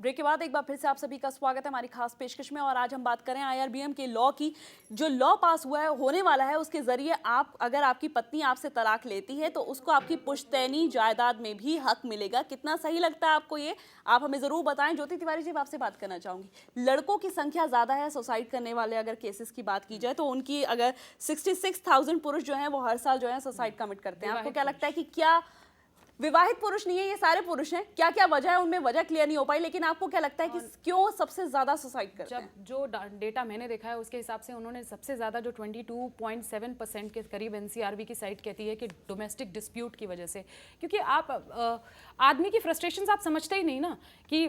ब्रेक के बाद एक बार फिर से आप सभी का स्वागत है हमारी खास पेशकश में। और आज हम बात करें IRBM के लॉ की। जो लॉ पास हुआ है, होने वाला है, उसके जरिए आप अगर आपकी पत्नी आपसे तलाक लेती है तो उसको आपकी पुश्तैनी जायदाद में भी हक मिलेगा। कितना सही लगता है आपको ये? आप हमें जरूर बताएं। ज्योति तिवारी जी, आपसे बात करना चाहूंगी। लड़कों की संख्या ज्यादा है सुसाइड करने वाले, अगर केसेस की बात की जाए तो उनकी अगर 66,000 पुरुष जो है वो हर साल जो है सुसाइड कमिट करते हैं। आपको क्या लगता है कि क्या विवाहित पुरुष नहीं है, ये सारे पुरुष हैं, क्या क्या वजह है? उनमें वजह क्लियर नहीं हो पाई, लेकिन आपको क्या लगता है कि क्यों सबसे ज्यादा सुसाइड करते हैं? जब जो डेटा मैंने देखा है उसके हिसाब से उन्होंने सबसे ज्यादा जो 22.7% के करीब NCRB की साइट कहती है कि डोमेस्टिक डिस्प्यूट की वजह से। क्योंकि आप आदमी की फ्रस्ट्रेशंस आप समझते ही नहीं ना, कि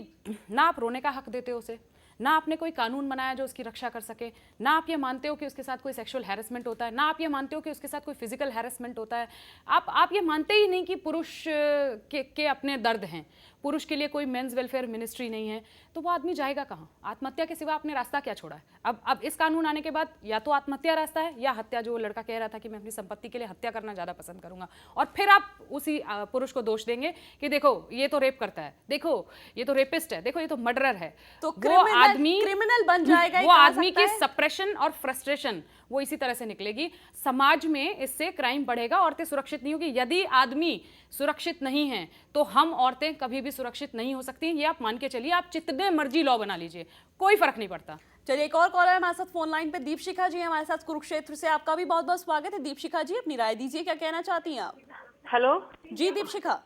ना आप रोने का हक देते हो उसे, ना आपने कोई कानून बनाया जो उसकी रक्षा कर सके, ना आप ये मानते हो कि उसके साथ कोई सेक्सुअल हैरेसमेंट होता है, ना आप ये मानते हो कि उसके साथ कोई फिजिकल हैरेसमेंट होता है। आप ये मानते ही नहीं कि पुरुष के अपने दर्द हैं, पुरुष के लिए कोई मेंस वेलफेयर मिनिस्ट्री नहीं है। तो वो आदमी जाएगा कहाँ? आत्महत्या के सिवा आपने रास्ता क्या छोड़ा है? अब इस कानून आने के बाद या तो आत्महत्या रास्ता है, या हत्या, जो लड़का कह रहा था कि मैं अपनी संपत्ति के लिए हत्या करना ज़्यादा पसंद करूंगा। और फिर आप उसी पुरुष को दोष देंगे कि देखो ये तो रेप करता है, देखो ये तो रेपिस्ट है, देखो ये तो मर्डरर है। तो क्रिमिनल बन जाएगा। वो आदमी की सप्रेशन और फ्रस्ट्रेशन वो इसी तरह से निकलेगी। समाज में इससे क्राइम बढ़ेगा, औरतें सुरक्षित नहीं होगी। यदि आदमी सुरक्षित नहीं हैं तो हम औरतें कभी भी सुरक्षित नहीं हो सकती। ये आप मान के चलिए, आप जितने मर्जी लॉ बना लीजिए, कोई फर्क नहीं पड़ता। चलिए, एक और कॉलर है हमारे साथ फोन लाइन पे, दीपशिखा जी हमारे साथ कुरुक्षेत्र से। आपका भी बहुत बहुत स्वागत है। दीपशिखा जी, अपनी राय दीजिए, क्या कहना चाहती हैं आप? हेलो जी दीपशिखा।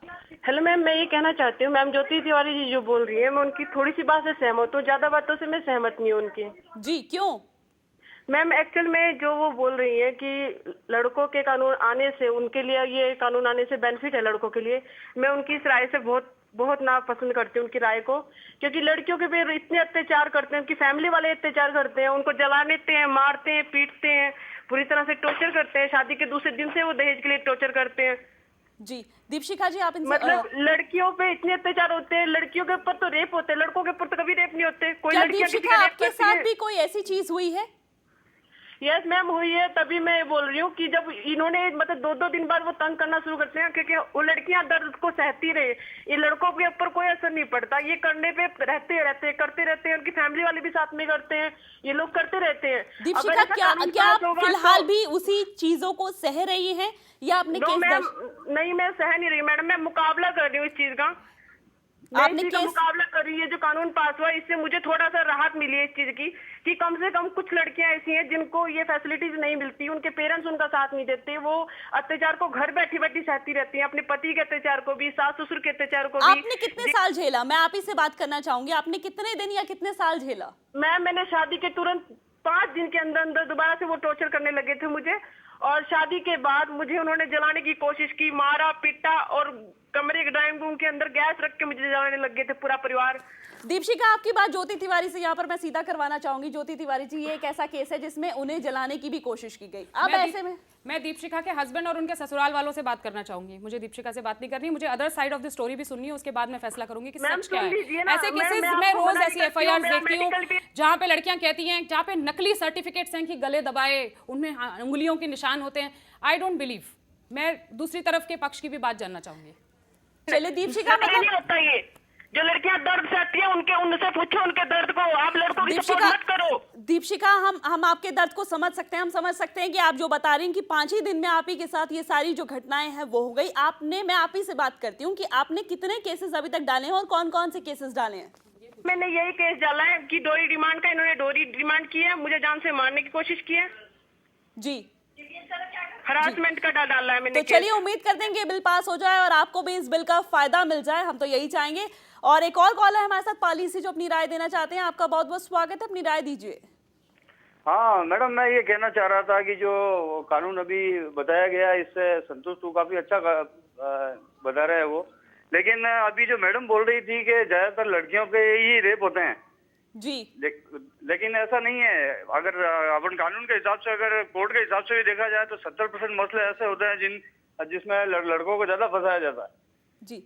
हेलो मैम, मैं ये कहना चाहती हूँ, मैम ज्योति तिवारी जी जो बोल रही है, मैं उनकी थोड़ी सी बात से सहमत हूँ, ज्यादा बातों से मैं सहमत नहीं हूँ उनकी। जी, क्यों? मैम एक्चुअल में जो वो बोल रही है कि लड़कों के कानून आने से, उनके लिए ये कानून आने से बेनिफिट है लड़कों के लिए, मैं उनकी इस राय से बहुत नापसंद करती हूँ उनकी राय को। क्योंकि लड़कियों के पे इतने अत्याचार करते हैं, उनकी फैमिली वाले अत्याचार करते हैं, उनको जला देते हैं, मारते हैं, पीटते हैं, पूरी तरह से टॉर्चर करते हैं। शादी के दूसरे दिन से वो दहेज के लिए टॉर्चर करते हैं। जी दीपशिखा जी, आप इनसे मतलब लड़कियों पे इतने अत्याचार होते हैं, लड़कियों के ऊपर तो रेप होते हैं, लड़कों के ऊपर तो कभी रेप नहीं होते। कोई क्या लड़कियां किसी दीपशिखा का रेप आपके करती साथ है? भी कोई ऐसी चीज हुई है? यस मैम, हुई है। तभी मैं बोल रही हूँ कि जब इन्होंने मतलब 2-2 दिन बाद वो तंग करना शुरू करते हैं, क्योंकि वो लड़कियां दर्द को सहती रहे, ये लड़कों के ऊपर कोई असर नहीं पड़ता। ये करने पे करते रहते हैं, उनकी फैमिली वाले भी साथ में करते हैं, ये लोग करते रहते हैं। दीपशिखा, क्या आप फिलहाल भी उसी चीजों को सह रही हैं या आपने केस दर्ज? नहीं, मैं सह नहीं रही मैडम, मैं मुकाबला कर रही हूँ इस चीज का। आपने केस मुकाबला कर रही है। जो कानून पास हुआ इससे मुझे थोड़ा सा राहत मिली है इस चीज की, कि कम से कम कुछ लड़कियां ऐसी हैं जिनको ये फैसिलिटीज नहीं मिलती, उनके पेरेंट्स उनका साथ नहीं देते, वो अत्याचार को घर बैठी बैठी सहती रहती हैं, अपने पति के अत्याचार को भी, सास ससुर के अत्याचार को भी। आपने कितने साल झेला? मैं आप ही से बात करना चाहूंगी, आपने कितने दिन या कितने साल झेला? मैंने शादी के तुरंत 5 दिन के अंदर अंदर दोबारा से वो टॉर्चर करने लगे थे मुझे, और शादी के बाद मुझे उन्होंने जलाने की कोशिश की, मारा पीटा, और कमरे के ड्राइंग रूम के अंदर गैस रख के मुझे जलाने लग गए थे पूरा परिवार। दीपशिखा, आपकी बात ज्योति तिवारी से यहाँ पर मैं सीधा करवाना चाहूंगी। ज्योति तिवारी जी, ये एक ऐसा केस है जिसमें उन्हें जलाने की भी कोशिश की गई। अब ऐसे में मैं दीपशिखा के हस्बैंड और उनके ससुराल वालों से बात करना चाहूंगी। मुझे दीपशिखा से बात नहीं करनी, मुझे other side of the story भी सुननी है, उसके बाद मैं फैसला करूंगी कि सच क्या है। ऐसे केसेस मैं रोज ऐसी एफआईआर देखती हूँ जहाँ पे लड़कियां कहती हैं, जहाँ पे नकली सर्टिफिकेट्स हैं कि गले दबाए, उनमें उंगलियों के निशान होते हैं। I don't believe. मैं दूसरी तरफ के पक्ष की भी बात जानना चाहूंगी। चलिए दीपशिखा, नहीं होता ये, जो लड़कियां दर्द सहती हैं उनसे पूछो उनके दर्द को, आप लड़कों की सपोर्ट मत करो। दीपशिखा, हम आपके दर्द को समझ सकते हैं, हम समझ सकते हैं कि आप जो बता रही हैं कि 5 ही दिन में आप ही के साथ ये सारी जो घटनाएं हैं वो हो गई। मैं आप ही से बात करती हूँ कि आपने कितने केसेस अभी तक डाले हैं और कौन कौन से केसेस डाले हैं? मैंने यही केस डाला है कि डोरी डिमांड का, इन्होंने डोरी डिमांड की है, मुझे जान से मारने की कोशिश की है जी, हरासमेंट का डाला है मैंने। तो चलिए, उम्मीद करते हैं कि बिल पास हो जाए और आपको भी इस बिल का फायदा मिल जाए, हम तो यही चाहेंगे। और एक और कॉल है हमारे साथ, पाली से, जो अपनी राय देना चाहते हैं। आपका बहुत बहुत स्वागत है, अपनी राय दीजिए। हाँ मैडम, मैं ये कहना चाह रहा था कि जो कानून अभी बताया गया इससे संतुष्ट हूँ, काफी अच्छा बता रहे हैं वो। लेकिन अभी जो मैडम बोल रही थी कि ज्यादातर लड़कियों पे ही रेप होते हैं जी, लेकिन ऐसा नहीं है। अगर अपन कानून के हिसाब से, अगर कोर्ट के हिसाब से भी देखा जाए तो 70% मसले ऐसे होते हैं जिसमें लड़कों को ज्यादा फंसाया जाता है। जी,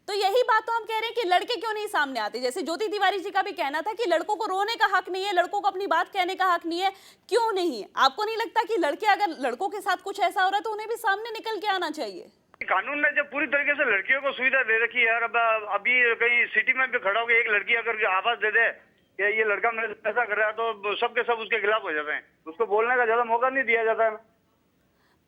तो यही बात तो हम कह रहे हैं कि लड़के क्यों नहीं सामने आते। जैसे ज्योति तिवारी जी का भी कहना था कि लड़कों को रोने का हक नहीं है, लड़कों को अपनी बात कहने का हक नहीं है। क्यों नहीं है? आपको नहीं लगता कि लड़के, अगर लड़कों के साथ कुछ ऐसा हो रहा है तो उन्हें भी सामने निकल के आना चाहिए? कानून ने जब पूरी तरीके से लड़कियों को सुविधा दे रखी है, अब अभी कहीं सिटी में भी खड़ा होकर एक लड़की अगर आवाज दे दे कि ये लड़का मेरे साथ ऐसा कर रहा है, तो सबके सब उसके खिलाफ हो जाते हैं, उसको बोलने का ज्यादा मौका नहीं दिया जाता है।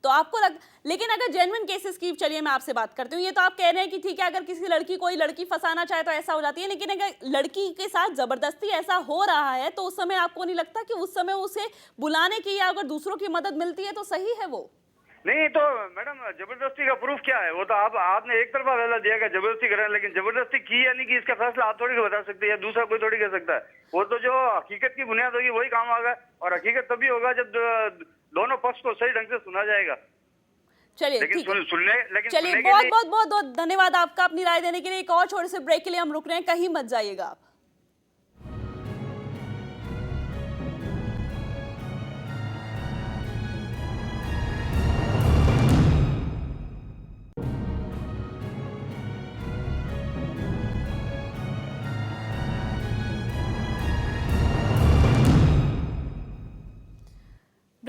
तो आपको लेकिन अगर जेन्युइन केसेस की, चलिए मैं आपसे बात करती हूँ, ये तो आप कह रहे हैं कि ठीक है, अगर किसी लड़की, कोई लड़की फंसाना चाहे तो ऐसा हो जाती है, लेकिन अगर लड़की के साथ जबरदस्ती ऐसा हो रहा है तो उस समय आपको नहीं लगता कि उस समय उसे बुलाने की या अगर दूसरों की मदद मिलती है तो सही है वो? नहीं तो मैडम, जबरदस्ती का प्रूफ क्या है? वो तो आपने एक तरफा फैसला दिया कि जबरदस्ती कर रहे हैं, लेकिन जबरदस्ती की या नहीं की इसका फैसला आप थोड़ी बता सकते हैं या दूसरा कोई थोड़ी कर सकता है। वो तो जो हकीकत की बुनियाद होगी वही काम आएगा, और हकीकत तभी होगा जब दोनों पक्ष को सही ढंग से सुना जाएगा। चलिए, चलिए, बहुत बहुत धन्यवाद आपका अपनी राय देने के लिए। एक और छोटे से ब्रेक के लिए हम रुक रहे हैं, कहीं मत जाइएगा आप।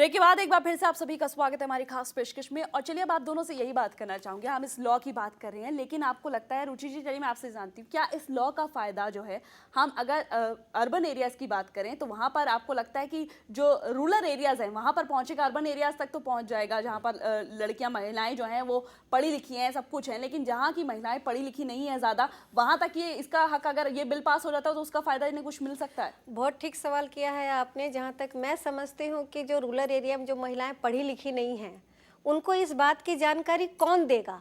ब्रेक के बाद एक बार फिर से आप सभी का स्वागत है हमारी खास पेशकश में। और चलिए अब आप दोनों से यही बात करना चाहूँगी, हम इस लॉ की बात कर रहे हैं, लेकिन आपको लगता है रुचि जी, चलिए मैं आपसे जानती हूँ, क्या इस लॉ का फ़ायदा जो है, हम अगर अर्बन एरियाज़ की बात करें तो वहाँ पर आपको लगता है कि जो रूरल एरियाज़ हैं वहाँ पर पहुँचेगा, अर्बन एरियाज़ तक तो पहुँच जाएगा जहाँ पर लड़कियाँ महिलाएँ जो हैं वो पढ़ी लिखी हैं, सब कुछ हैं, लेकिन जहाँ की महिलाएँ पढ़ी लिखी नहीं है ज़्यादा, वहाँ तक ये इसका हक, अगर ये बिल पास हो जाता है तो उसका फ़ायदा इन्हें कुछ मिल सकता है? बहुत ठीक सवाल किया है आपने। जहाँ तक मैं समझती हूँ कि जो रूरल एरिया में जो महिलाएं पढ़ी लिखी नहीं हैं, उनको इस बात की जानकारी कौन देगा,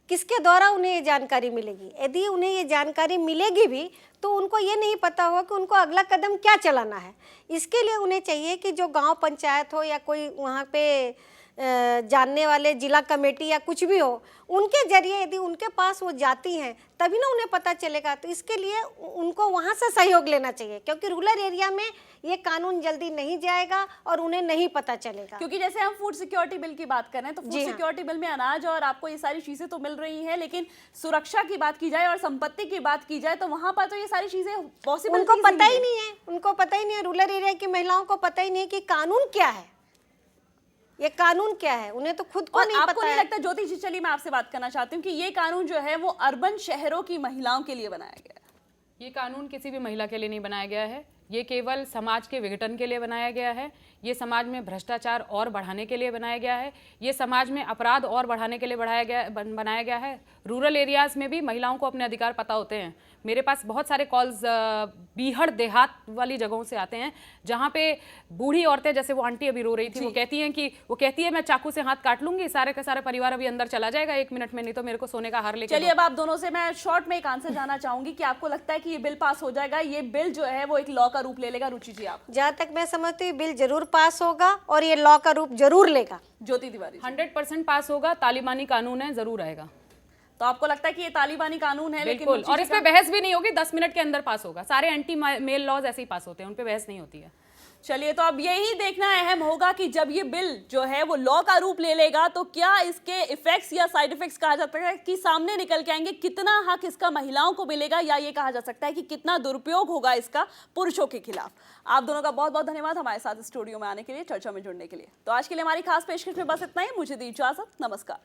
किसके द्वारा उन्हें ये जानकारी मिलेगी? यदि उन्हें ये जानकारी मिलेगी भी तो उनको ये नहीं पता होगा कि उनको अगला कदम क्या चलाना है। इसके लिए उन्हें चाहिए कि जो गांव पंचायत हो या कोई वहाँ पे जानने वाले जिला कमेटी या कुछ भी हो, उनके जरिए यदि उनके पास वो जाती हैं तभी ना उन्हें पता चलेगा। तो इसके लिए उनको वहाँ से सहयोग लेना चाहिए, क्योंकि रूरल एरिया में ये कानून जल्दी नहीं जाएगा और उन्हें नहीं पता चलेगा। क्योंकि जैसे हम फूड सिक्योरिटी बिल की बात कर रहे हैं तो फूड सिक्योरिटी बिल में अनाज और आपको ये सारी चीजें तो मिल रही हैं, लेकिन सुरक्षा की बात की जाए और संपत्ति की बात की जाए तो वहां पर तो ये सारी चीजें पॉसिबल उनको पता ही नहीं है। उनको पता ही नहीं है, रूरल एरिया की महिलाओं को पता ही नहीं है कि कानून क्या है, ये कानून क्या है, उन्हें तो खुद को नहीं पता है। आपको नहीं लगता, ज्योति जी चलिए मैं आपसे बात करना चाहती हूँ कि ये कानून जो है वो अर्बन शहरों की महिलाओं के लिए बनाया गया है? ये कानून किसी भी महिला के लिए नहीं बनाया गया है, ये केवल समाज के विघटन के लिए बनाया गया है, ये समाज में भ्रष्टाचार और बढ़ाने के लिए बनाया गया है, ये समाज में अपराध और बढ़ाने के लिए बनाया गया है। रूरल एरियाज़ में भी महिलाओं को अपने अधिकार पता होते हैं। मेरे पास बहुत सारे कॉल्स बीहड़ देहात वाली जगहों से आते हैं जहाँ पे बूढ़ी औरतें, जैसे वो आंटी अभी रो रही थी, वो कहती है मैं चाकू से हाथ काट लूंगी, सारे का सारा परिवार अभी अंदर चला जाएगा 1 मिनट में, नहीं तो मेरे को सोने का हार लेके। चलिए अब आप दोनों से मैं शॉर्ट में एक आंसर जानना चाहूंगी कि आपको लगता है कि ये बिल पास हो जाएगा, ये बिल जो है वो एक लॉ का रूप ले लेगा? रुचि जी आप? जहाँ तक मैं समझती हूँ बिल जरूर पास होगा और ये लॉ का रूप जरूर लेगा। ज्योति तिवारी? 100% पास होगा, तालिबानी कानून है, जरूर आएगा। तो आपको लगता है कि ये तालिबानी कानून है? बिल्कुल, लेकिन और इस पे बहस भी नहीं होगी, 10 मिनट के अंदर पास होगा। सारे एंटी मेल लॉज ऐसे ही पास होते हैं, उन पे बहस नहीं होती है। चलिए तो अब यही देखना अहम होगा कि जब ये बिल जो है वो लॉ का रूप ले लेगा तो क्या इसके इफेक्ट्स या साइड इफेक्ट्स कहा जाता है कि सामने निकल के आएंगे, कितना हक इसका महिलाओं को मिलेगा, या ये कहा जा सकता है कि कितना दुरुपयोग होगा इसका पुरुषों के खिलाफ। आप दोनों का बहुत बहुत धन्यवाद हमारे साथ स्टूडियो में आने के लिए, चर्चा में जुड़ने के लिए। तो आज के लिए हमारी खास पेशकश में बस इतना ही, मुझे दी इजाजत, नमस्कार।